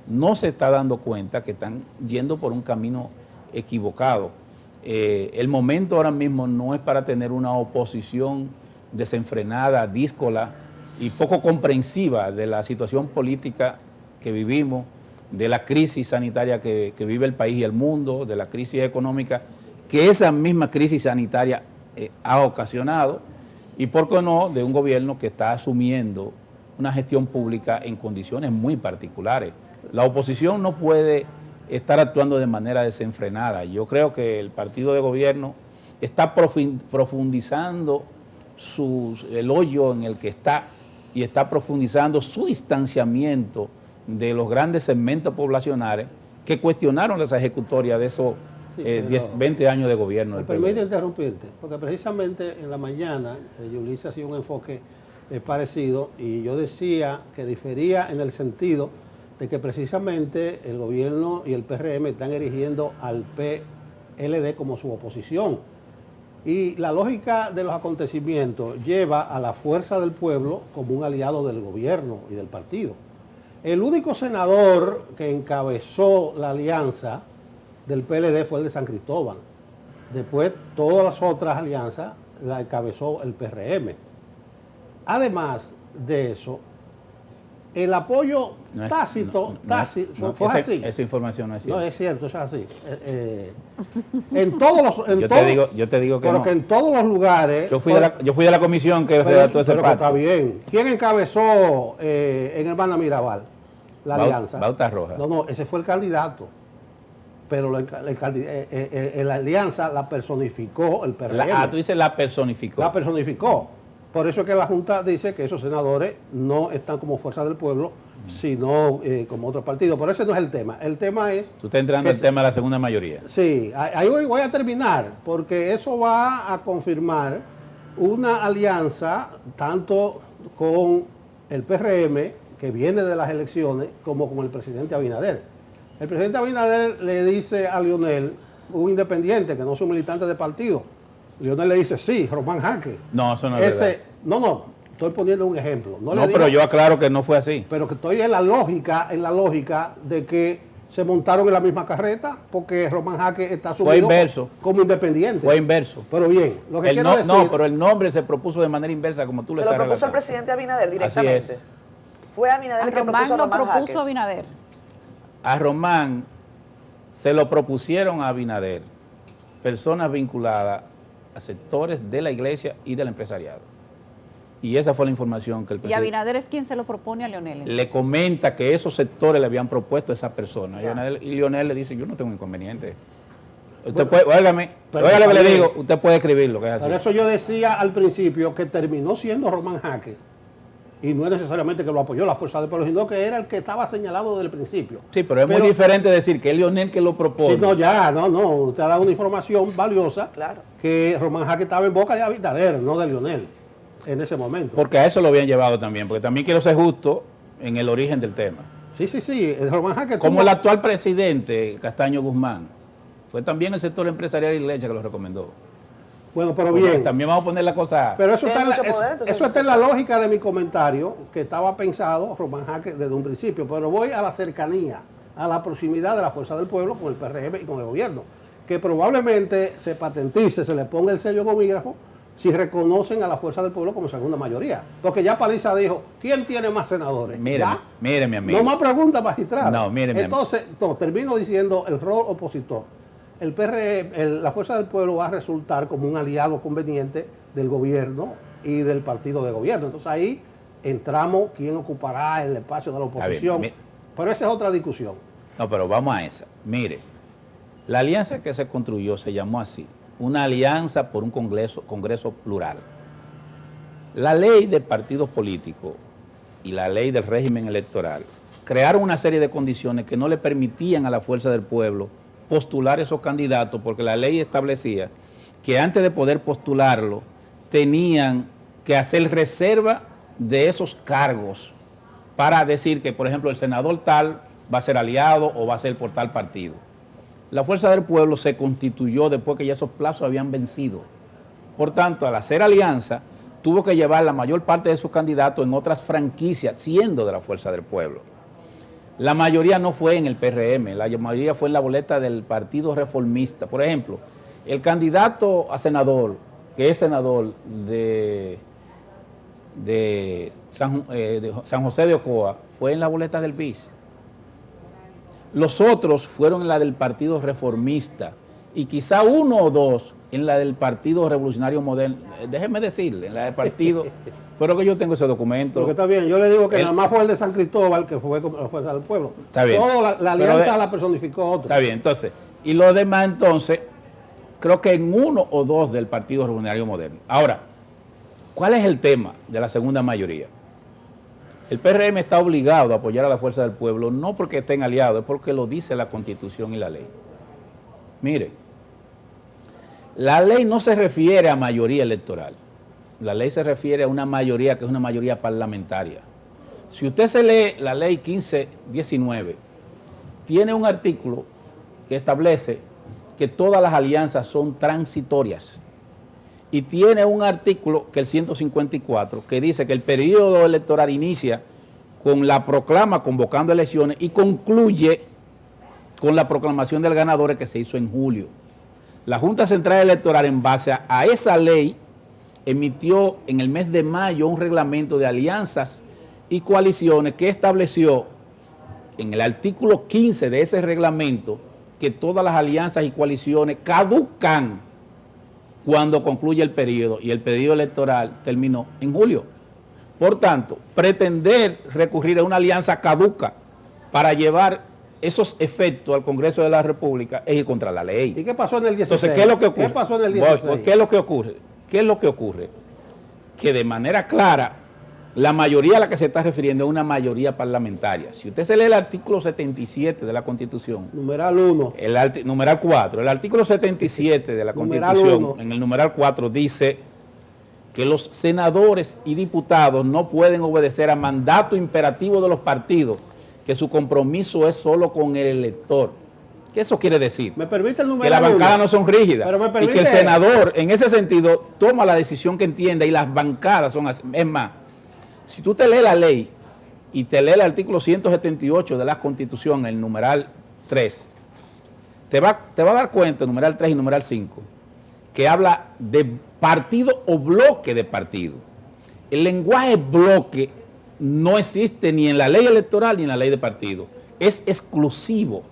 no se está dando cuenta que están yendo por un camino equivocado. El momento ahora mismo no es para tener una oposición desenfrenada, díscola y poco comprensiva de la situación política que vivimos, de la crisis sanitaria que vive el país y el mundo, de la crisis económica que esa misma crisis sanitaria ha ocasionado, y por qué no, de un gobierno que está asumiendo una gestión pública en condiciones muy particulares. La oposición no puede estar actuando de manera desenfrenada. Yo creo que el partido de gobierno está profundizando el hoyo en el que está y está profundizando su distanciamiento de los grandes segmentos poblacionales que cuestionaron las ejecutorias de esos 20 años de gobierno. Me permite interrumpirte, porque precisamente en la mañana Yulisa hacía un enfoque parecido y yo decía que difería en el sentido de que precisamente el gobierno y el PRM están erigiendo al PLD como su oposición. Y la lógica de los acontecimientos lleva a la Fuerza del Pueblo como un aliado del gobierno y del partido. El único senador que encabezó la alianza del PLD fue el de San Cristóbal. Después, todas las otras alianzas la encabezó el PRM. Además de eso, el apoyo tácito, fue así. Esa información no es cierta. No, es cierto, es así. En todos los... yo te digo que pero no. que en todos los lugares... Yo fui de la comisión que redactó ese pacto. Está bien. ¿Quién encabezó en Hermana Mirabal la alianza? Bauta Roja. No, ese fue el candidato. Pero la alianza la personificó el PRM. Tú dices la personificó. La personificó. Por eso es que la Junta dice que esos senadores no están como Fuerza del Pueblo, sino como otro partido. Pero ese no es el tema. El tema es... Tú estás entrando al tema de la segunda mayoría. Sí, ahí voy a terminar, porque eso va a confirmar una alianza tanto con el PRM, que viene de las elecciones, como con el presidente Abinader. El presidente Abinader le dice a Leonel, un independiente que no es un militante de partido, Leonel le dice, sí, Román Jaque. No, eso no es verdad. No, estoy poniendo un ejemplo. No, pero yo aclaro que no fue así. Pero que estoy en la lógica de que se montaron en la misma carreta, porque Román Jaque está subido como independiente. Fue inverso. Pero bien, lo que quiero decir... No, pero el nombre se propuso de manera inversa, como tú le estás relatando. Se lo propuso el presidente Abinader directamente. Así es. Fue Abinader el que propuso a Román Jaque. Abinader. A Román se lo propusieron a Abinader personas vinculadas a sectores de la iglesia y del empresariado. Y esa fue la información que el presidente... ¿Y Abinader es quien se lo propone a Leonel? Entonces. Le comenta que esos sectores le habían propuesto a esa persona. Y Leonel le dice, yo no tengo inconveniente. Usted puede, óigame lo que le digo, usted puede escribirlo, que es así. Por eso yo decía al principio que terminó siendo Román Jaque. Y no es necesariamente que lo apoyó la Fuerza del Pueblo, sino que era el que estaba señalado desde el principio. Sí, pero es muy diferente decir que es Leonel que lo propone. Sí, usted ha dado una información valiosa, que Román Jaque estaba en boca de Abinader, no de Leonel, en ese momento. Porque a eso lo habían llevado también, porque también quiero ser justo en el origen del tema. Sí, el Román Jaque... Como el actual presidente, Castaño Guzmán, fue también el sector empresarial y la iglesia que lo recomendó. Bueno, pero bien. También vamos a poner la cosa... Pero eso está en la lógica de mi comentario, que estaba pensado Román Jaque desde un principio, pero voy a la cercanía, a la proximidad de la Fuerza del Pueblo con el PRM y con el gobierno, que probablemente se patentice, se le ponga el sello gomígrafo, si reconocen a la Fuerza del Pueblo como segunda mayoría. Porque ya Paliza dijo, ¿quién tiene más senadores? Mire, mi amigo. No más preguntas magistrales. No, mire, entonces, termino diciendo el rol opositor. El PRM, la Fuerza del Pueblo va a resultar como un aliado conveniente del gobierno y del partido de gobierno. Entonces ahí entramos quién ocupará el espacio de la oposición. Pero esa es otra discusión. No, pero vamos a esa. Mire, la alianza que se construyó se llamó así, una alianza por un congreso plural. La ley de partidos políticos y la ley del régimen electoral crearon una serie de condiciones que no le permitían a la Fuerza del Pueblo postular esos candidatos, porque la ley establecía que antes de poder postularlo tenían que hacer reserva de esos cargos para decir que, por ejemplo, el senador tal va a ser aliado o va a ser por tal partido. La Fuerza del Pueblo se constituyó después que ya esos plazos habían vencido. Por tanto, al hacer alianza, tuvo que llevar la mayor parte de sus candidatos en otras franquicias, siendo de la Fuerza del Pueblo. La mayoría no fue en el PRM, la mayoría fue en la boleta del Partido Reformista. Por ejemplo, el candidato a senador, que es senador de San José de Ocoa, fue en la boleta del PIS. Los otros fueron en la del Partido Reformista y quizá uno o dos en la del Partido Revolucionario Moderno. Déjeme decirle, en la del partido... Pero que yo tengo ese documento. Porque está bien, yo le digo que nada más fue el de San Cristóbal, que fue con la Fuerza del Pueblo. Está bien. Toda la alianza la personificó otro. Está bien, entonces. Y los demás, entonces, creo que en uno o dos del Partido Revolucionario Moderno. Ahora, ¿cuál es el tema de la segunda mayoría? El PRM está obligado a apoyar a la Fuerza del Pueblo, no porque estén aliados, es porque lo dice la Constitución y la ley. Mire, la ley no se refiere a mayoría electoral. La ley se refiere a una mayoría que es una mayoría parlamentaria. Si usted se lee la ley 1519, tiene un artículo que establece que todas las alianzas son transitorias. Y tiene un artículo, que el 154, que dice que el periodo electoral inicia con la proclama convocando elecciones y concluye con la proclamación del ganador que se hizo en julio. La Junta Central Electoral, en base a esa ley, emitió en el mes de mayo un reglamento de alianzas y coaliciones que estableció en el artículo 15 de ese reglamento que todas las alianzas y coaliciones caducan cuando concluye el periodo, y el periodo electoral terminó en julio. Por tanto, pretender recurrir a una alianza caduca para llevar esos efectos al Congreso de la República es ir contra la ley. ¿Y qué pasó en el 16? Entonces, ¿qué es lo que ocurre? ¿Qué pasó en el 16? Pues, ¿qué es lo que ocurre? ¿Qué es lo que ocurre? Que de manera clara, la mayoría a la que se está refiriendo es una mayoría parlamentaria. Si usted se lee el artículo 77 de la Constitución, numeral 1, numeral 4, el artículo 77 de la Constitución, en el numeral 4 dice que los senadores y diputados no pueden obedecer a mandato imperativo de los partidos, que su compromiso es solo con el elector. ¿Qué eso quiere decir? ¿Me permite el numeral que las bancadas 1? No son rígidas, Pero me permite... y que el senador, en ese sentido, toma la decisión que entienda, y las bancadas son así. Es más, si tú te lees la ley y te lees el artículo 178 de la Constitución, el numeral 3, te va a dar cuenta, el numeral 3 y numeral 5, que habla de partido o bloque de partido. El lenguaje bloque no existe ni en la ley electoral ni en la ley de partido. Es exclusivo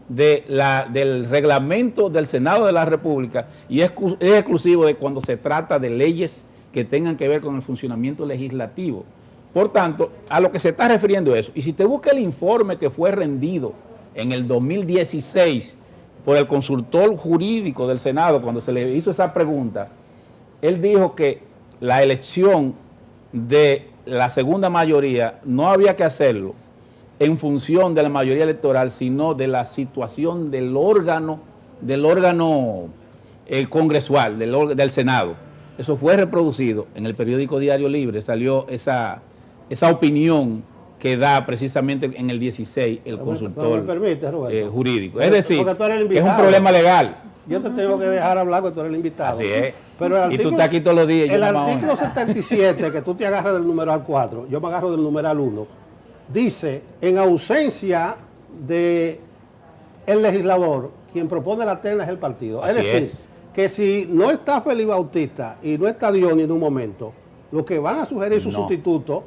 del reglamento del Senado de la República, y es exclusivo de cuando se trata de leyes que tengan que ver con el funcionamiento legislativo. Por tanto, a lo que se está refiriendo eso, y si te busca el informe que fue rendido en el 2016 por el consultor jurídico del Senado, cuando se le hizo esa pregunta, él dijo que la elección de la segunda mayoría no había que hacerlo en función de la mayoría electoral, sino de la situación del órgano congresual, del Senado. Eso fue reproducido en el periódico Diario Libre, salió esa opinión que da precisamente en el 16 el consultor jurídico. Es decir, que es un problema legal. Yo te tengo que dejar hablar porque tú eres el invitado. Así es. Pero el artículo, y tú estás aquí todos los días. El artículo 77, que tú te agarras del numeral 4, yo me agarro del numeral 1, dice, en ausencia de el legislador, quien propone la terna es el partido. Así es decir, que si no está Félix Bautista y no está Diony en un momento, lo que van a sugerir sus sustitutos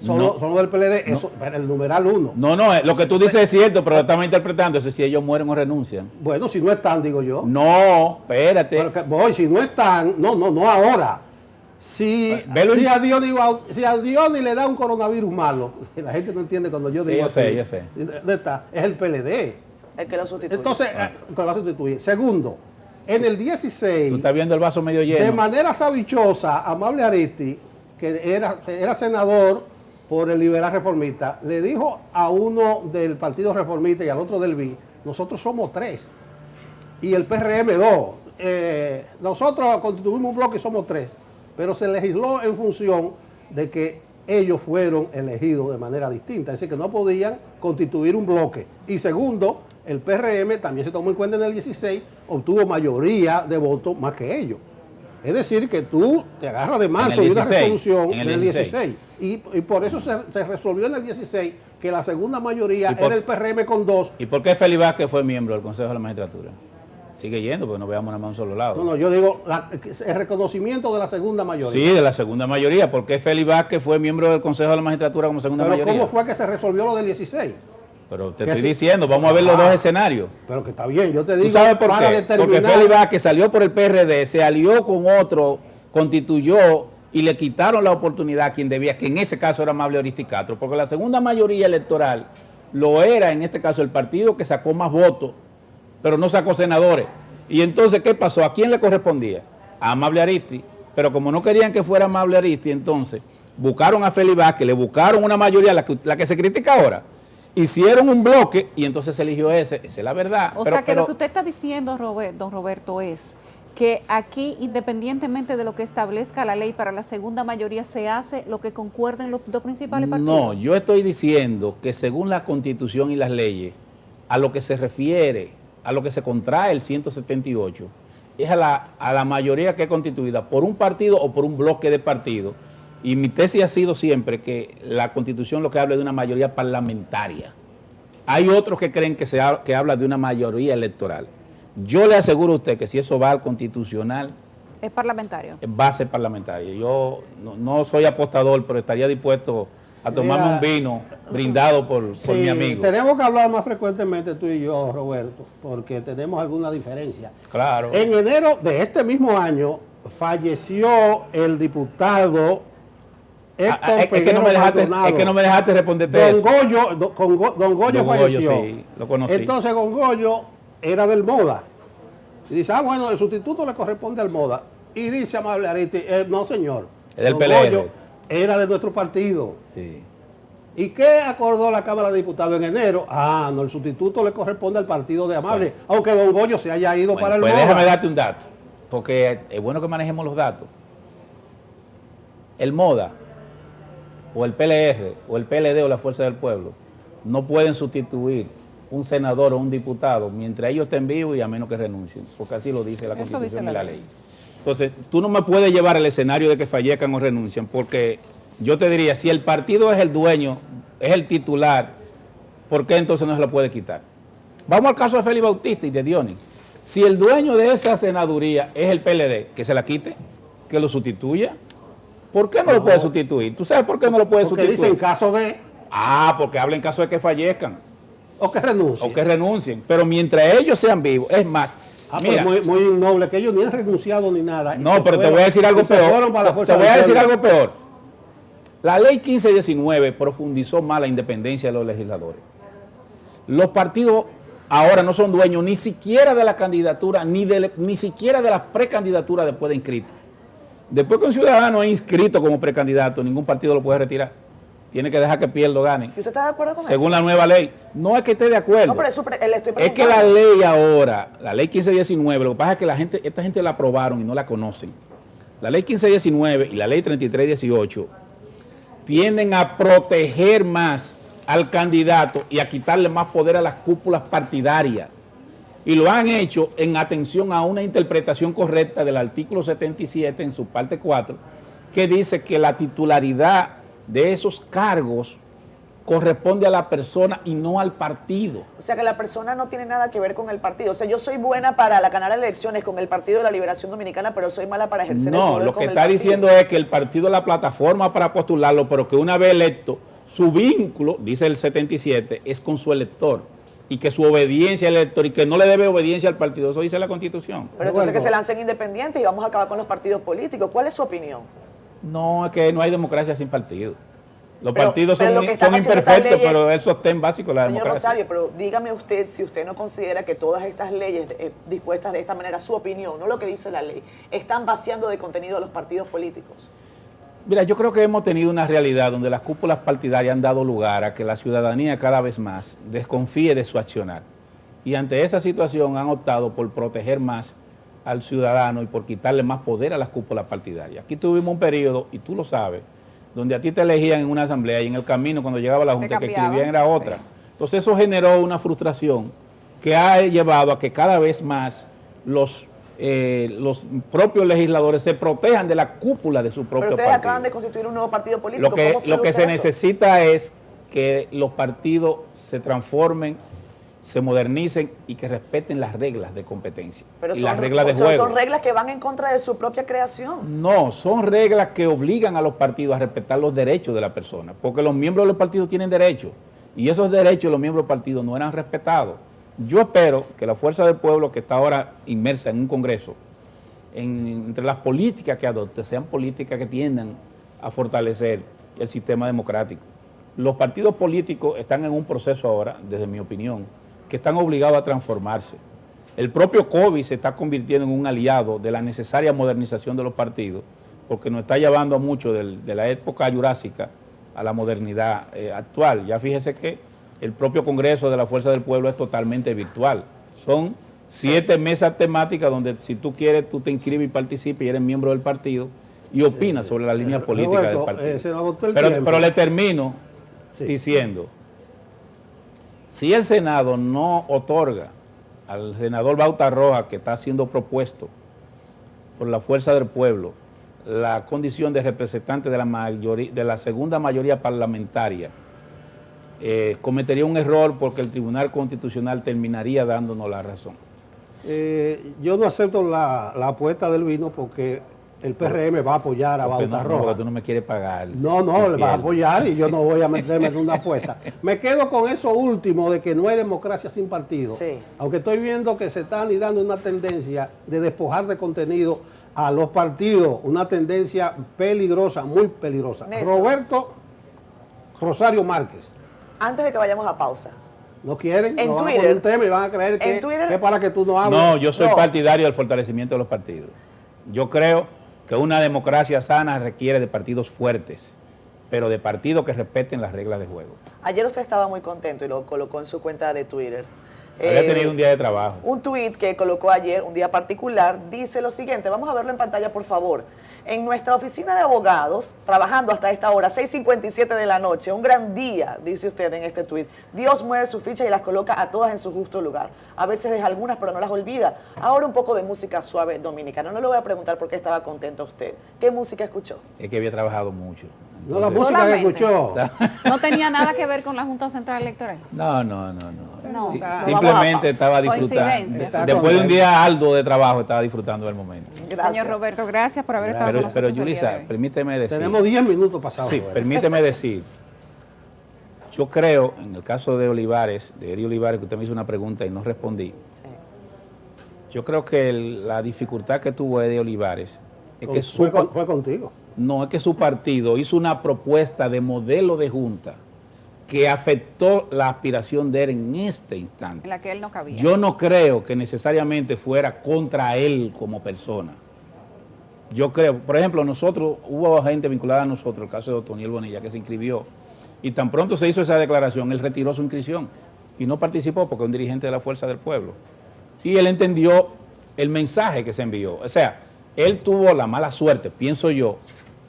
son los del PLD, eso, el numeral 1. No, lo que tú dices es cierto, pero lo estamos interpretando, eso si ellos mueren o renuncian. Bueno, si no están, digo yo. No, espérate. Si no están, no ahora. Si a Diony le da un coronavirus malo, la gente no entiende cuando yo digo así. Yo sé. ¿Dónde está? Es el PLD. El que lo sustituye. Entonces, que lo va a sustituir. Segundo, en el 16... Tú estás viendo el vaso medio lleno. De manera sabichosa, Amable Aristi, que era senador por el liberal reformista, le dijo a uno del Partido Reformista y al otro del BI, nosotros somos 3 y el PRM 2. Nosotros constituimos un bloque y somos 3, pero se legisló en función de que ellos fueron elegidos de manera distinta, es decir, que no podían constituir un bloque. Y segundo, el PRM también se tomó en cuenta en el 16, obtuvo mayoría de votos más que ellos. Es decir, que tú te agarras de marzo de una resolución del 16. Y por eso se resolvió en el 16 que la segunda mayoría era el PRM con 2. ¿Y por qué Félix Vázquez fue miembro del Consejo de la Magistratura? Sigue yendo, porque no veamos nada más un solo lado. No, yo digo el reconocimiento de la segunda mayoría. Sí, de la segunda mayoría. ¿Por qué Félix Vázquez fue miembro del Consejo de la Magistratura como segunda mayoría? ¿Cómo fue que se resolvió lo del 16? Pero te estoy diciendo, vamos a ver los dos escenarios. Pero que está bien, yo te digo. ¿Tú sabes por qué? Porque Félix Vázquez salió por el PRD, se alió con otro, constituyó y le quitaron la oportunidad a quien debía, que en ese caso era Amable Aristi Castro, porque la segunda mayoría electoral lo era, en este caso, el partido que sacó más votos, pero no sacó senadores. Y entonces, ¿qué pasó? ¿A quién le correspondía? A Amable Aristi, pero como no querían que fuera Amable Aristi, entonces buscaron a Félix Vázquez, le buscaron una mayoría, la que se critica ahora. Hicieron un bloque y entonces se eligió ese. Esa es la verdad. O sea que lo que usted está diciendo, don Roberto, es que aquí, independientemente de lo que establezca la ley para la segunda mayoría, se hace lo que concuerden los dos principales partidos. No, yo estoy diciendo que según la Constitución y las leyes, a lo que se refiere, a lo que se contrae el 178, es a la mayoría que es constituida por un partido o por un bloque de partidos. Y mi tesis ha sido siempre que la Constitución lo que habla es de una mayoría parlamentaria. Hay otros que creen que habla de una mayoría electoral. Yo le aseguro a usted que si eso va al constitucional, ¿Es parlamentario? va a ser parlamentario. Yo no soy apostador, pero estaría dispuesto a tomarme un vino brindado por mi amigo. Tenemos que hablar más frecuentemente tú y yo, Roberto, porque tenemos alguna diferencia. Claro. En enero de este mismo año falleció el diputado Héctor es que no me dejaste responderte eso. Don Goyo falleció. Sí, lo conocí. Entonces Don Goyo era del MODA. Y dice, bueno, el sustituto le corresponde al MODA. Y dice Amable Ariti, no señor. Es del Don PLR. Goyo era de nuestro partido. Sí. ¿Y qué acordó la Cámara de Diputados en enero? No, el sustituto le corresponde al partido de Amable, aunque Don Goyo se haya ido para el pues MODA. Déjame darte un dato, porque es bueno que manejemos los datos. El MODA, o el PLR, o el PLD, o la Fuerza del Pueblo, no pueden sustituir un senador o un diputado mientras ellos estén vivos y a menos que renuncien, porque así lo dice la Constitución y la ley. Entonces, tú no me puedes llevar al escenario de que fallezcan o renuncien, porque yo te diría, si el partido es el dueño, es el titular, ¿por qué entonces no se lo puede quitar? Vamos al caso de Félix Bautista y de Dionis. Si el dueño de esa senaduría es el PLD, que se la quite, que lo sustituya. ¿Por qué no lo puede sustituir? ¿Tú sabes por qué no lo puede sustituir? Porque dice en caso de... porque habla en caso de que fallezcan. O que renuncien. O que renuncien. Pero mientras ellos sean vivos, es más... mira, muy noble, que ellos ni han renunciado ni nada. No, pero te voy a decir algo peor. Te voy a decir algo peor. La ley 1519 profundizó más la independencia de los legisladores. Los partidos ahora no son dueños ni siquiera de la candidatura, ni siquiera de la precandidatura después de inscrito. Después que un ciudadano es inscrito como precandidato, ningún partido lo puede retirar. Tiene que dejar que Pierre gane. ¿Y usted está de acuerdo con eso? Según la nueva ley. No es que esté de acuerdo. No, pero eso le estoy preguntando. Es que la ley ahora, la ley 1519, lo que pasa es que esta gente la aprobaron y no la conocen. La ley 1519 y la ley 3318 tienden a proteger más al candidato y a quitarle más poder a las cúpulas partidarias. Y lo han hecho en atención a una interpretación correcta del artículo 77 en su parte 4, que dice que la titularidad de esos cargos corresponde a la persona y no al partido. O sea que la persona no tiene nada que ver con el partido. O sea, yo soy buena para ganar elecciones con el Partido de la Liberación Dominicana, pero soy mala para ejercer el poder. No, lo que está diciendo es que el partido es la plataforma para postularlo, pero que una vez electo, su vínculo, dice el 77, es con su elector. Y que su obediencia al elector y que no le debe obediencia al partido, eso dice la Constitución. Pero entonces que se lancen independientes y vamos a acabar con los partidos políticos. ¿Cuál es su opinión? No, es que no hay democracia sin partido. Los partidos son imperfectos, pero es el sostén básico de la democracia. Señor Rosario, pero dígame usted si usted no considera que todas estas leyes dispuestas de esta manera, su opinión, no lo que dice la ley, están vaciando de contenido a los partidos políticos. Mira, yo creo que hemos tenido una realidad donde las cúpulas partidarias han dado lugar a que la ciudadanía cada vez más desconfíe de su accionar. Y ante esa situación han optado por proteger más al ciudadano y por quitarle más poder a las cúpulas partidarias. Aquí tuvimos un periodo, y tú lo sabes, donde a ti te elegían en una asamblea y en el camino cuando llegaba la Junta que escribían era otra. Sí. Entonces eso generó una frustración que ha llevado a que cada vez más los propios legisladores se protejan de la cúpula de su propio partido. Pero ustedes acaban de constituir un nuevo partido político. Lo que se necesita es que los partidos se transformen, se modernicen y que respeten las reglas de competencia y las reglas de juego. ¿Son reglas que van en contra de su propia creación? No, son reglas que obligan a los partidos a respetar los derechos de la persona, porque los miembros de los partidos tienen derechos y esos derechos de los miembros del partido no eran respetados. Yo espero que la Fuerza del Pueblo, que está ahora inmersa en un congreso, entre las políticas que adopte, sean políticas que tiendan a fortalecer el sistema democrático. Los partidos políticos están en un proceso ahora, desde mi opinión, que están obligados a transformarse. El propio COVID se está convirtiendo en un aliado de la necesaria modernización de los partidos, porque nos está llevando mucho de la época jurásica a la modernidad actual. Ya fíjese que el propio Congreso de la Fuerza del Pueblo es totalmente virtual. Son 7 mesas temáticas donde si tú quieres, tú te inscribes y participas y eres miembro del partido y opinas sobre la línea política del partido. Pero le termino diciendo, si el Senado no otorga al senador Bauta Rojas, que está siendo propuesto por la Fuerza del Pueblo, la condición de representante de la segunda mayoría parlamentaria, cometería un error porque el Tribunal Constitucional terminaría dándonos la razón. Yo no acepto la apuesta del vino porque el PRM va a apoyar a Bauta Roja. Porque tú no me quieres pagar. No, le vas a apoyar y yo no voy a meterme en una apuesta. Me quedo con eso último de que no hay democracia sin partido. Sí. Aunque estoy viendo que se está anidando una tendencia de despojar de contenido a los partidos, una tendencia peligrosa, muy peligrosa. Nelson. Roberto Rosario Márquez. Antes de que vayamos a pausa. ¿No quieren? En no Twitter. van a poner un tema y van a creer que es para que tú no hables. No, yo soy partidario del fortalecimiento de los partidos. Yo creo que una democracia sana requiere de partidos fuertes, pero de partidos que respeten las reglas de juego. Ayer usted estaba muy contento y lo colocó en su cuenta de Twitter. Había tenido un día de trabajo. Un tuit que colocó ayer, un día particular, dice lo siguiente, vamos a verlo en pantalla por favor. En nuestra oficina de abogados, trabajando hasta esta hora, 6:57 de la noche, un gran día, dice usted en este tuit. Dios mueve su ficha y las coloca a todas en su justo lugar. A veces deja algunas, pero no las olvida. Ahora un poco de música suave dominicana. No le voy a preguntar por qué estaba contento usted. ¿Qué música escuchó? Es que había trabajado mucho. No, la música que escuchó. No tenía nada que ver con la Junta Central Electoral. No. No, Simplemente estaba disfrutando. Después de un día arduo de trabajo, estaba disfrutando del momento. Gracias. Señor Roberto, gracias por haber estado con nosotros. Pero Yulisa, permíteme decir. Tenemos 10 minutos pasados. Sí, permíteme decir. Yo creo, en el caso de Olivares, de Eddie Olivares, que usted me hizo una pregunta y no respondí. Sí. Yo creo que la dificultad que tuvo Eddie Olivares es que fue contigo. No, es que su partido hizo una propuesta de modelo de junta que afectó la aspiración de él en este instante. En la que él no cabía. Yo no creo que necesariamente fuera contra él como persona. Yo creo, por ejemplo, hubo gente vinculada a nosotros, el caso de Otoniel Bonilla, que se inscribió, y tan pronto se hizo esa declaración, él retiró su inscripción y no participó porque es un dirigente de la Fuerza del Pueblo. Y él entendió el mensaje que se envió. O sea, él tuvo la mala suerte, pienso yo,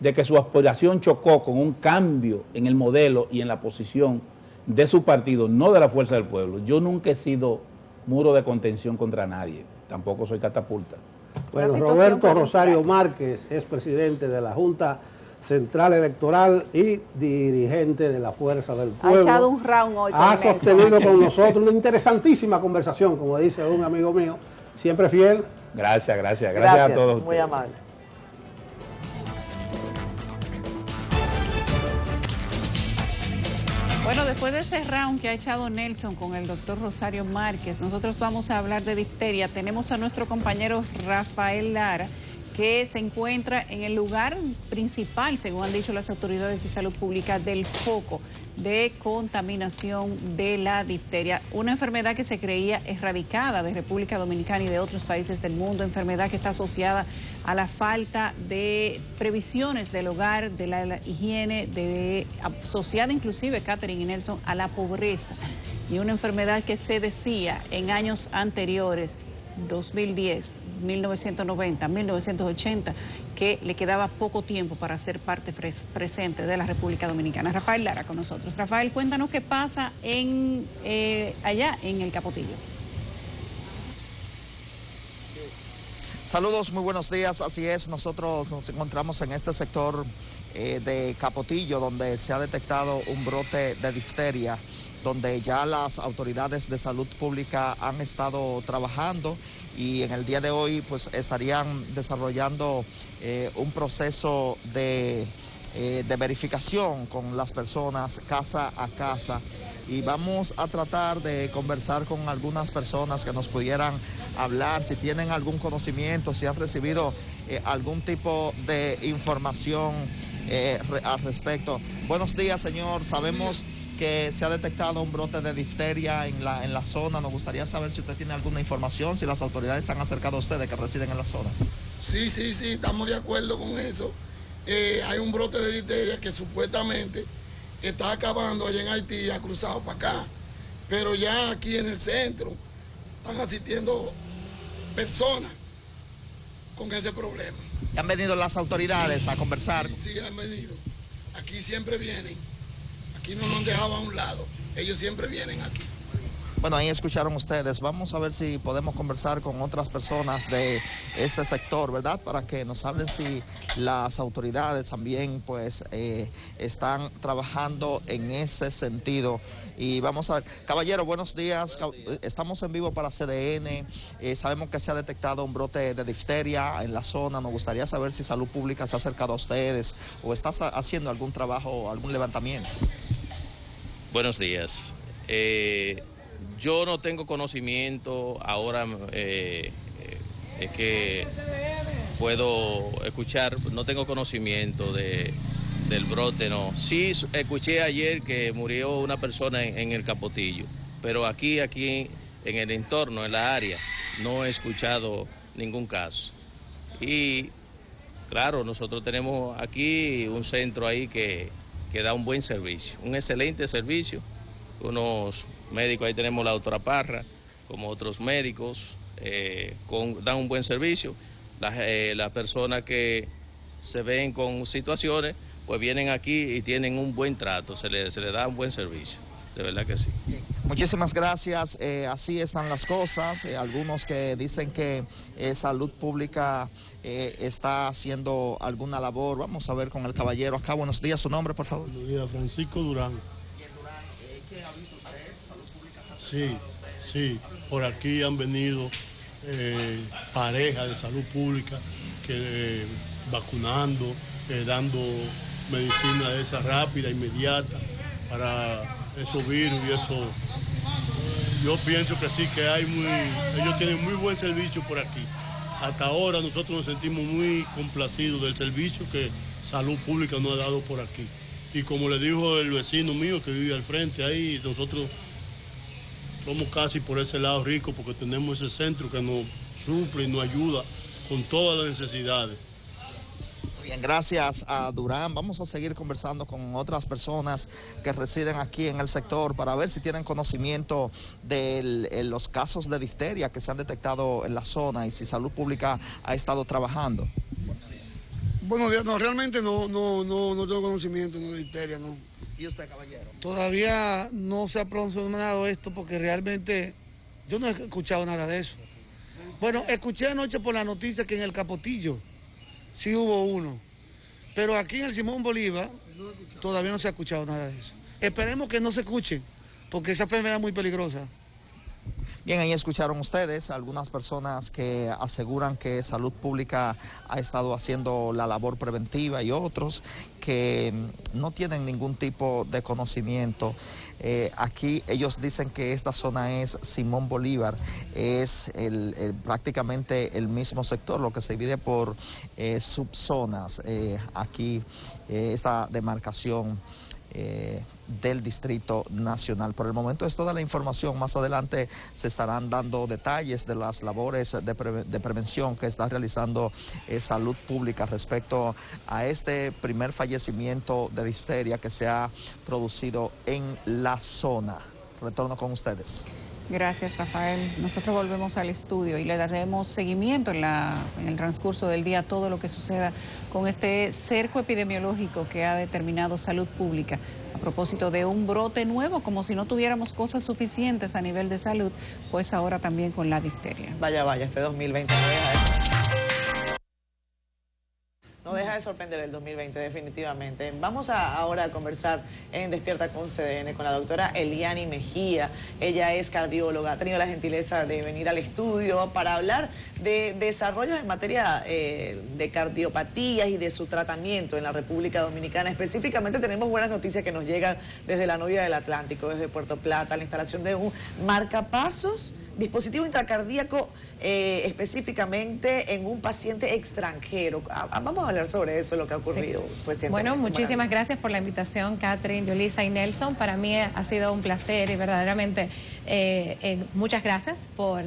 de que su aspiración chocó con un cambio en el modelo y en la posición de su partido, no de la Fuerza del Pueblo. Yo nunca he sido muro de contención contra nadie, tampoco soy catapulta. Bueno, Roberto Rosario Márquez es presidente de la Junta Central Electoral y dirigente de la Fuerza del Pueblo. Ha echado un round hoy con Ha sostenido con nosotros una interesantísima conversación, como dice un amigo mío, siempre fiel. Gracias a todos ustedes. Muy amable. Bueno, después de ese round que ha echado Nelson con el doctor Rosario Márquez, nosotros vamos a hablar de difteria. Tenemos a nuestro compañero Rafael Lara, que se encuentra en el lugar principal, según han dicho las autoridades de salud pública, del foco de contaminación de la difteria, una enfermedad que se creía erradicada de República Dominicana y de otros países del mundo, enfermedad que está asociada a la falta de previsiones del hogar, de la higiene, asociada inclusive, Catherine y Nelson, a la pobreza, y una enfermedad que se decía en años anteriores, 2010, 1990, 1980, que le quedaba poco tiempo para ser parte presente de la República Dominicana. Rafael Lara con nosotros. Rafael, cuéntanos qué pasa allá en el Capotillo. Saludos, muy buenos días. Así es, nosotros nos encontramos en este sector de Capotillo, donde se ha detectado un brote de difteria, donde ya las autoridades de salud pública han estado trabajando y en el día de hoy pues estarían desarrollando un proceso de verificación con las personas casa a casa, y vamos a tratar de conversar con algunas personas que nos pudieran hablar, si tienen algún conocimiento, si han recibido algún tipo de información al respecto. Buenos días, señor. Sabemos que se ha detectado un brote de difteria en la zona. Nos gustaría saber si usted tiene alguna información, si las autoridades se han acercado a ustedes que residen en la zona. Sí, estamos de acuerdo con eso. Hay un brote de difteria que supuestamente está acabando allá en Haití y ha cruzado para acá. Pero ya aquí en el centro están asistiendo personas con ese problema. ¿Han venido las autoridades a conversar? Sí, han venido. Aquí siempre vienen. Aquí no nos han dejado a un lado. Ellos siempre vienen aquí. Bueno, ahí escucharon ustedes. Vamos a ver si podemos conversar con otras personas de este sector, ¿verdad? Para que nos hablen si las autoridades también pues están trabajando en ese sentido. Y vamos a ver, caballero, buenos días. Estamos en vivo para CDN. Sabemos que se ha detectado un brote de difteria en la zona. Nos gustaría saber si Salud Pública se ha acercado a ustedes o está haciendo algún trabajo, algún levantamiento. Buenos días. Yo no tengo conocimiento ahora, es que puedo escuchar, no tengo conocimiento del brote, no. Sí escuché ayer que murió una persona en el Capotillo, pero aquí en el entorno, en la área, no he escuchado ningún caso. Y claro, nosotros tenemos aquí un centro ahí que da un buen servicio, un excelente servicio. Unos médicos, ahí tenemos la doctora Parra, como otros médicos, dan un buen servicio. Las personas que se ven con situaciones, pues vienen aquí y tienen un buen trato, se les da un buen servicio, de verdad que sí. Muchísimas gracias, así están las cosas. Algunos que dicen que Salud Pública está haciendo alguna labor. Vamos a ver con el caballero acá. Buenos días, su nombre, por favor. Buenos días, Francisco Durán. ¿Qué avisa usted? ¿Salud Pública se ha acercado a usted? Sí, por aquí han venido parejas de Salud Pública que vacunando, dando medicina de esa rápida, inmediata, para esos virus y eso. Yo pienso que sí, que ellos tienen muy buen servicio por aquí. Hasta ahora nosotros nos sentimos muy complacidos del servicio que Salud Pública nos ha dado por aquí. Y como le dijo el vecino mío que vive al frente ahí, nosotros somos casi por ese lado ricos porque tenemos ese centro que nos suple y nos ayuda con todas las necesidades. Bien, gracias a Durán. Vamos a seguir conversando con otras personas que residen aquí en el sector para ver si tienen conocimiento de los casos de difteria que se han detectado en la zona y si Salud Pública ha estado trabajando. Buenos días, no, realmente no tengo conocimiento de difteria, no. ¿Y usted, caballero? Todavía no se ha pronunciado esto porque realmente yo no he escuchado nada de eso. Bueno, escuché anoche por la noticia que en el Capotillo sí hubo uno, pero aquí en el Simón Bolívar todavía no se ha escuchado nada de eso. Esperemos que no se escuche, porque esa enfermedad es muy peligrosa. Bien, ahí escucharon ustedes algunas personas que aseguran que Salud Pública ha estado haciendo la labor preventiva y otros que no tienen ningún tipo de conocimiento. Aquí ellos dicen que esta zona es Simón Bolívar, es prácticamente el mismo sector, lo que se divide por subzonas. Aquí esta demarcación del Distrito Nacional. Por el momento es toda la información. Más adelante se estarán dando detalles de las labores de prevención que está realizando Salud Pública respecto a este primer fallecimiento de difteria que se ha producido en la zona. Retorno con ustedes. Gracias, Rafael. Nosotros volvemos al estudio y le daremos seguimiento en el transcurso del día a todo lo que suceda con este cerco epidemiológico que ha determinado Salud Pública a propósito de un brote nuevo, como si no tuviéramos cosas suficientes a nivel de salud, pues ahora también con la difteria. Vaya, este 2020 no deja de sorprender el 2020, definitivamente. Vamos ahora a conversar en Despierta con CDN con la doctora Eliani Mejía. Ella es cardióloga, ha tenido la gentileza de venir al estudio para hablar de desarrollos en materia de cardiopatías y de su tratamiento en la República Dominicana. Específicamente tenemos buenas noticias que nos llegan desde la Novia del Atlántico, desde Puerto Plata, la instalación de un marcapasos, dispositivo intracardíaco específicamente en un paciente extranjero. Vamos a hablar sobre eso, lo que ha ocurrido. Sí. Bueno, muchísimas gracias por la invitación, Catherine, Yulisa y Nelson. Para mí ha sido un placer y verdaderamente muchas gracias por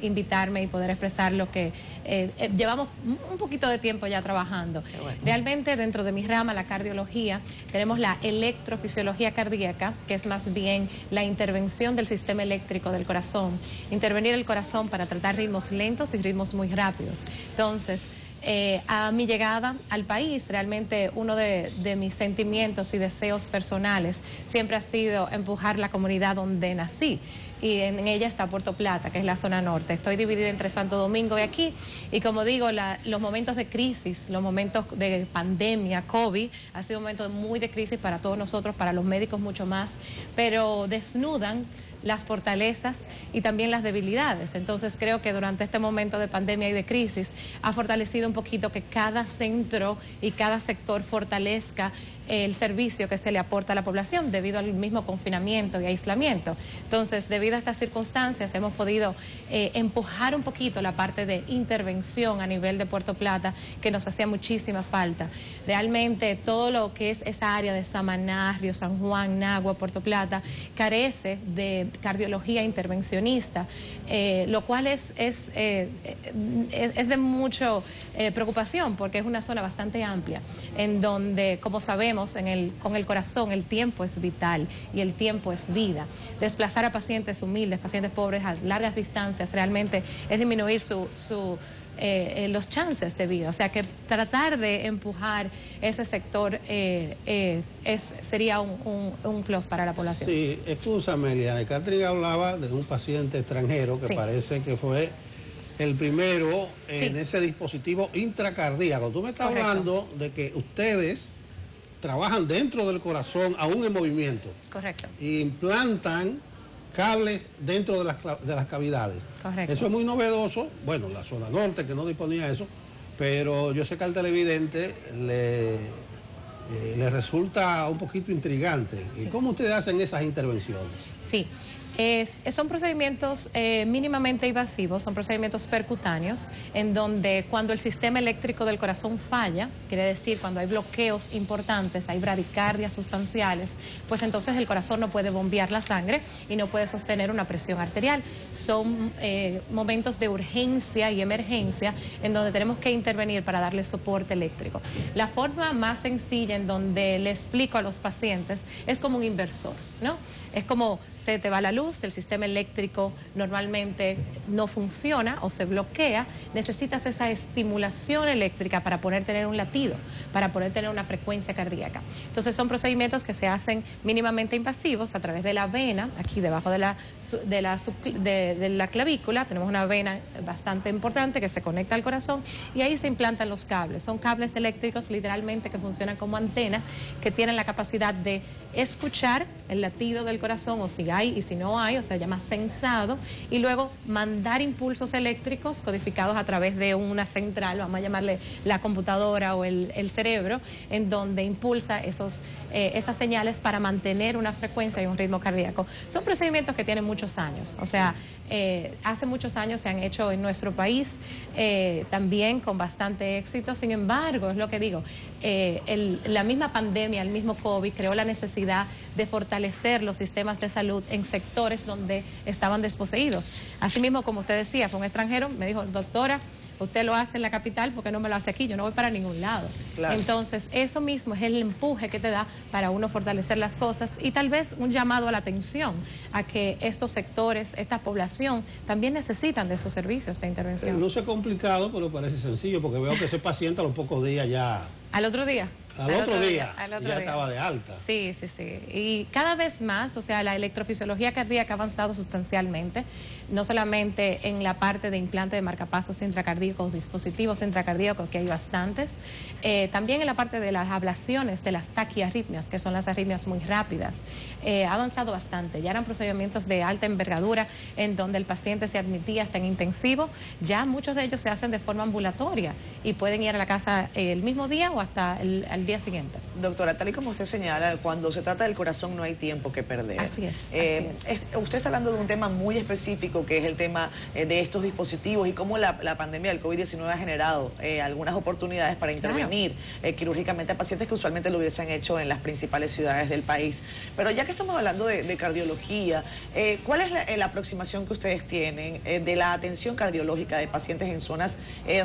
invitarme y poder expresar lo que llevamos un poquito de tiempo ya trabajando. Bueno. Realmente dentro de mi rama, la cardiología, tenemos la electrofisiología cardíaca, que es más bien la intervención del sistema eléctrico del corazón, intervenir el corazón para tratar ritmos lentos y ritmos muy rápidos. Entonces, a mi llegada al país, realmente uno de mis sentimientos y deseos personales siempre ha sido empujar la comunidad donde nací, y en ella está Puerto Plata, que es la zona norte. Estoy dividida entre Santo Domingo y aquí, y como digo, los momentos de crisis, los momentos de pandemia, COVID, ha sido un momento muy de crisis para todos nosotros, para los médicos mucho más, pero desnudan las fortalezas y también las debilidades. Entonces creo que durante este momento de pandemia y de crisis ha fortalecido un poquito que cada centro y cada sector fortalezca el servicio que se le aporta a la población debido al mismo confinamiento y aislamiento. Entonces, debido a estas circunstancias, hemos podido empujar un poquito la parte de intervención a nivel de Puerto Plata, que nos hacía muchísima falta. Realmente, todo lo que es esa área de Samaná, Río San Juan, Nagua, Puerto Plata, carece de cardiología intervencionista, lo cual es de mucha preocupación, porque es una zona bastante amplia, en donde, como sabemos, con el corazón el tiempo es vital y el tiempo es vida. Desplazar a pacientes humildes, pacientes pobres a largas distancias, realmente es disminuir los chances de vida. O sea que tratar de empujar ese sector sería un plus para la población. Sí, excúsame, Eliane. Catherine hablaba de un paciente extranjero que parece que fue el primero en ese dispositivo intracardíaco. Tú me estás hablando de que ustedes trabajan dentro del corazón, aún en movimiento. Correcto. E implantan cables dentro de las cavidades. Correcto. Eso es muy novedoso. Bueno, la zona norte que no disponía de eso, pero yo sé que al televidente le resulta un poquito intrigante. ¿Y cómo ustedes hacen esas intervenciones? Sí. Son procedimientos mínimamente invasivos, son procedimientos percutáneos, en donde cuando el sistema eléctrico del corazón falla, quiere decir cuando hay bloqueos importantes, hay bradicardias sustanciales, pues entonces el corazón no puede bombear la sangre y no puede sostener una presión arterial. Son momentos de urgencia y emergencia en donde tenemos que intervenir para darle soporte eléctrico. La forma más sencilla en donde le explico a los pacientes es como un inversor, ¿no? Es como se te va la luz, el sistema eléctrico normalmente no funciona o se bloquea, necesitas esa estimulación eléctrica para poder tener un latido, para poder tener una frecuencia cardíaca. Entonces son procedimientos que se hacen mínimamente invasivos a través de la vena, aquí debajo de la clavícula, tenemos una vena bastante importante que se conecta al corazón y ahí se implantan los cables. Son cables eléctricos literalmente que funcionan como antenas, que tienen la capacidad de escuchar el latido del corazón, o si hay y si no hay, o sea, llama sensado, y luego mandar impulsos eléctricos codificados a través de una central, vamos a llamarle la computadora o el cerebro, en donde impulsa esas señales para mantener una frecuencia y un ritmo cardíaco. Son procedimientos que tienen muchos años, o sea, hace muchos años se han hecho en nuestro país, también con bastante éxito. Sin embargo, es lo que digo, la misma pandemia, el mismo COVID creó la necesidad de fortalecer los sistemas de salud en sectores donde estaban desposeídos. Asimismo, como usted decía, fue un extranjero, me dijo, doctora, usted lo hace en la capital, porque no me lo hace aquí, yo no voy para ningún lado. Claro. Entonces, eso mismo es el empuje que te da para uno fortalecer las cosas y tal vez un llamado a la atención a que estos sectores, esta población, también necesitan de esos servicios de intervención. Luce complicado, pero parece sencillo, porque veo que ese paciente a los pocos días ya... ¿Al otro día? Al otro día ya estaba de alta. Sí. Y cada vez más, o sea, la electrofisiología cardíaca ha avanzado sustancialmente, no solamente en la parte de implante de marcapasos intracardíacos, dispositivos intracardíacos, que hay bastantes, también en la parte de las ablaciones, de las taquiarritmias, que son las arritmias muy rápidas. Ha avanzado bastante. Ya eran procedimientos de alta envergadura en donde el paciente se admitía hasta en intensivo. Ya muchos de ellos se hacen de forma ambulatoria y pueden ir a la casa el mismo día o hasta al día siguiente. Doctora, tal y como usted señala, cuando se trata del corazón no hay tiempo que perder. Así es. Usted está hablando de un tema muy específico, que es el tema de estos dispositivos y cómo la pandemia del COVID-19 ha generado algunas oportunidades para intervenir quirúrgicamente a pacientes que usualmente lo hubiesen hecho en las principales ciudades del país. Pero ya que estamos hablando de cardiología, ¿cuál es la aproximación que ustedes tienen de la atención cardiológica de pacientes en zonas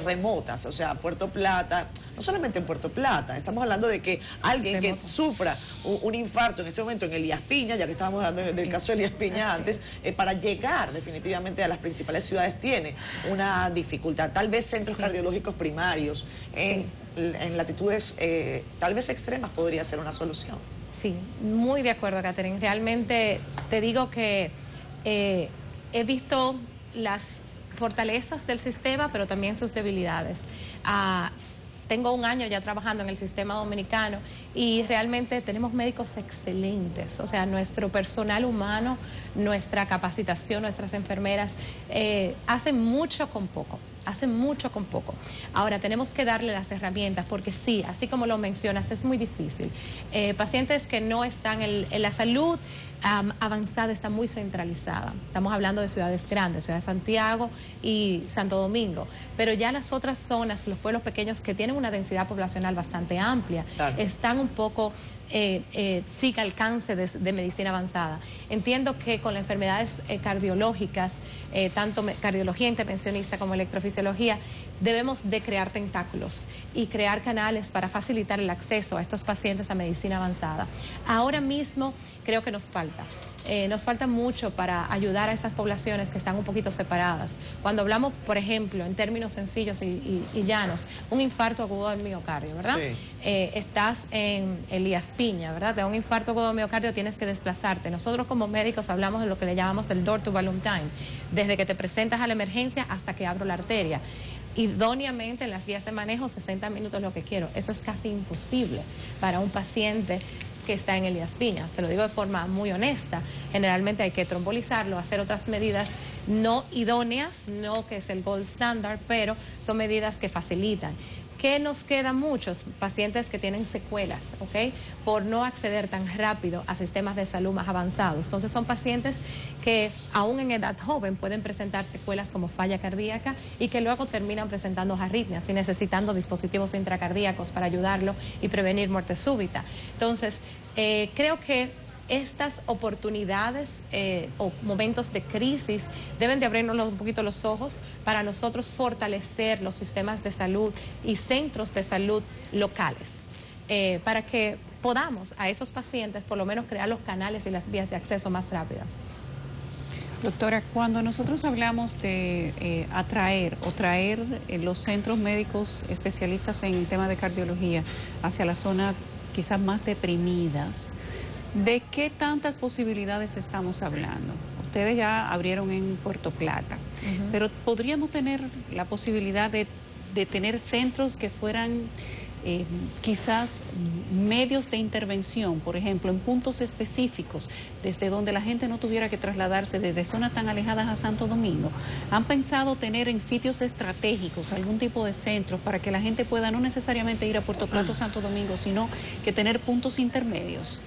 remotas? O sea, Puerto Plata, no solamente en Puerto Plata, estamos hablando de que alguien que sufra un infarto en este momento en Elías Piña, ya que estábamos hablando del caso de Elías Piña antes, para llegar definitivamente a las principales ciudades tiene una dificultad. Tal vez centros cardiológicos primarios en latitudes tal vez extremas podría ser una solución. Sí, muy de acuerdo, Catherine. Realmente te digo que he visto las fortalezas del sistema, pero también sus debilidades. Tengo un año ya trabajando en el sistema dominicano y realmente tenemos médicos excelentes. O sea, nuestro personal humano, nuestra capacitación, nuestras enfermeras hacen mucho con poco. Ahora, tenemos que darle las herramientas porque sí, así como lo mencionas, es muy difícil. Pacientes que no están en la salud avanzada está muy centralizada. Estamos hablando de ciudades grandes, Ciudad de Santiago y Santo Domingo, pero ya las otras zonas, los pueblos pequeños que tienen una densidad poblacional bastante amplia, están un poco sin alcance de medicina avanzada. Entiendo que con las enfermedades cardiológicas, tanto cardiología intervencionista como electrofisiología, debemos de crear tentáculos y crear canales para facilitar el acceso a estos pacientes a medicina avanzada. Ahora mismo creo que nos falta mucho para ayudar a esas poblaciones que están un poquito separadas. Cuando hablamos, por ejemplo, en términos sencillos y llanos, un infarto agudo del miocardio, ¿verdad? Sí. Estás en Elías Piña, ¿verdad? De un infarto agudo del miocardio tienes que desplazarte. Nosotros como médicos hablamos de lo que le llamamos el door to volume time, desde que te presentas a la emergencia hasta que abro la arteria. Idóneamente en las vías de manejo 60 minutos es lo que quiero. Eso es casi imposible para un paciente que está en Elías Piña. Te lo digo de forma muy honesta. Generalmente hay que trombolizarlo, hacer otras medidas no idóneas, no que es el gold standard, pero son medidas que facilitan. ¿Qué nos queda? Muchos pacientes que tienen secuelas, ¿ok? Por no acceder tan rápido a sistemas de salud más avanzados. Entonces son pacientes que aún en edad joven pueden presentar secuelas como falla cardíaca y que luego terminan presentando arritmias y necesitando dispositivos intracardíacos para ayudarlo y prevenir muerte súbita. Entonces, creo que estas oportunidades o momentos de crisis deben de abrirnos un poquito los ojos para nosotros fortalecer los sistemas de salud y centros de salud locales, para que podamos a esos pacientes por lo menos crear los canales y las vías de acceso más rápidas. Doctora, cuando nosotros hablamos de traer los centros médicos especialistas en temas de cardiología hacia la zona quizás más deprimidas, ¿de qué tantas posibilidades estamos hablando? Ustedes ya abrieron en Puerto Plata, pero podríamos tener la posibilidad de tener centros que fueran quizás medios de intervención, por ejemplo, en puntos específicos, desde donde la gente no tuviera que trasladarse desde zonas tan alejadas a Santo Domingo. ¿Han pensado tener en sitios estratégicos algún tipo de centros para que la gente pueda no necesariamente ir a Puerto Plata o Santo Domingo, sino que tener puntos intermedios?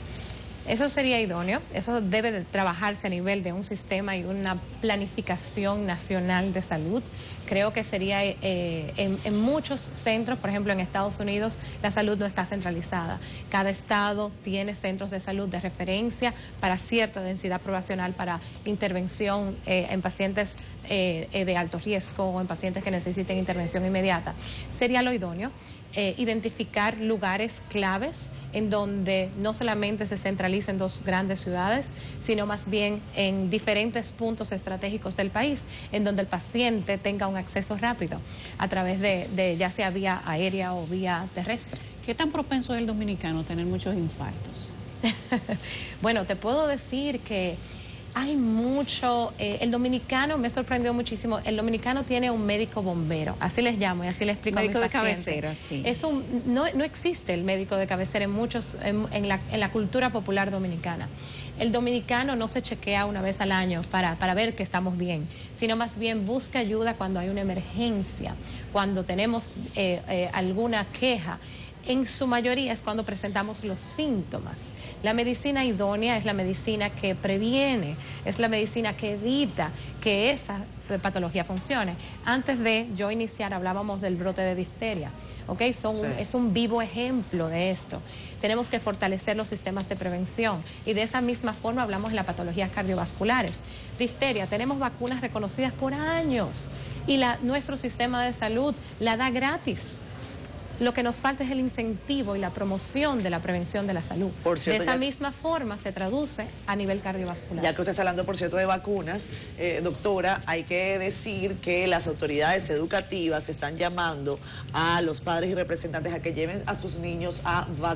Eso sería idóneo, eso debe de trabajarse a nivel de un sistema y una planificación nacional de salud. Creo que sería en muchos centros, por ejemplo en Estados Unidos, la salud no está centralizada. Cada estado tiene centros de salud de referencia para cierta densidad poblacional, para intervención en pacientes de alto riesgo o en pacientes que necesiten intervención inmediata. Sería lo idóneo, identificar lugares claves en donde no solamente se centraliza en dos grandes ciudades, sino más bien en diferentes puntos estratégicos del país, en donde el paciente tenga un acceso rápido a través de ya sea vía aérea o vía terrestre. ¿Qué tan propenso es el dominicano a tener muchos infartos? Bueno, te puedo decir que hay mucho, el dominicano me sorprendió muchísimo, el dominicano tiene un médico bombero, así les llamo y así les explico a mis pacientes. Médico de cabecera, sí. No existe el médico de cabecera en la cultura popular dominicana. El dominicano no se chequea una vez al año para ver que estamos bien, sino más bien busca ayuda cuando hay una emergencia, cuando tenemos alguna queja. En su mayoría es cuando presentamos los síntomas. La medicina idónea es la medicina que previene, es la medicina que evita que esa patología funcione. Antes de yo iniciar hablábamos del brote de difteria, ¿ok? Es un vivo ejemplo de esto. Tenemos que fortalecer los sistemas de prevención y de esa misma forma hablamos de las patologías cardiovasculares. Difteria, tenemos vacunas reconocidas por años y nuestro sistema de salud la da gratis. Lo que nos falta es el incentivo y la promoción de la prevención de la salud. Por cierto, de esa misma forma se traduce a nivel cardiovascular. Ya que usted está hablando, por cierto, de vacunas, doctora, hay que decir que las autoridades educativas están llamando a los padres y representantes a que lleven a sus niños a vacunar.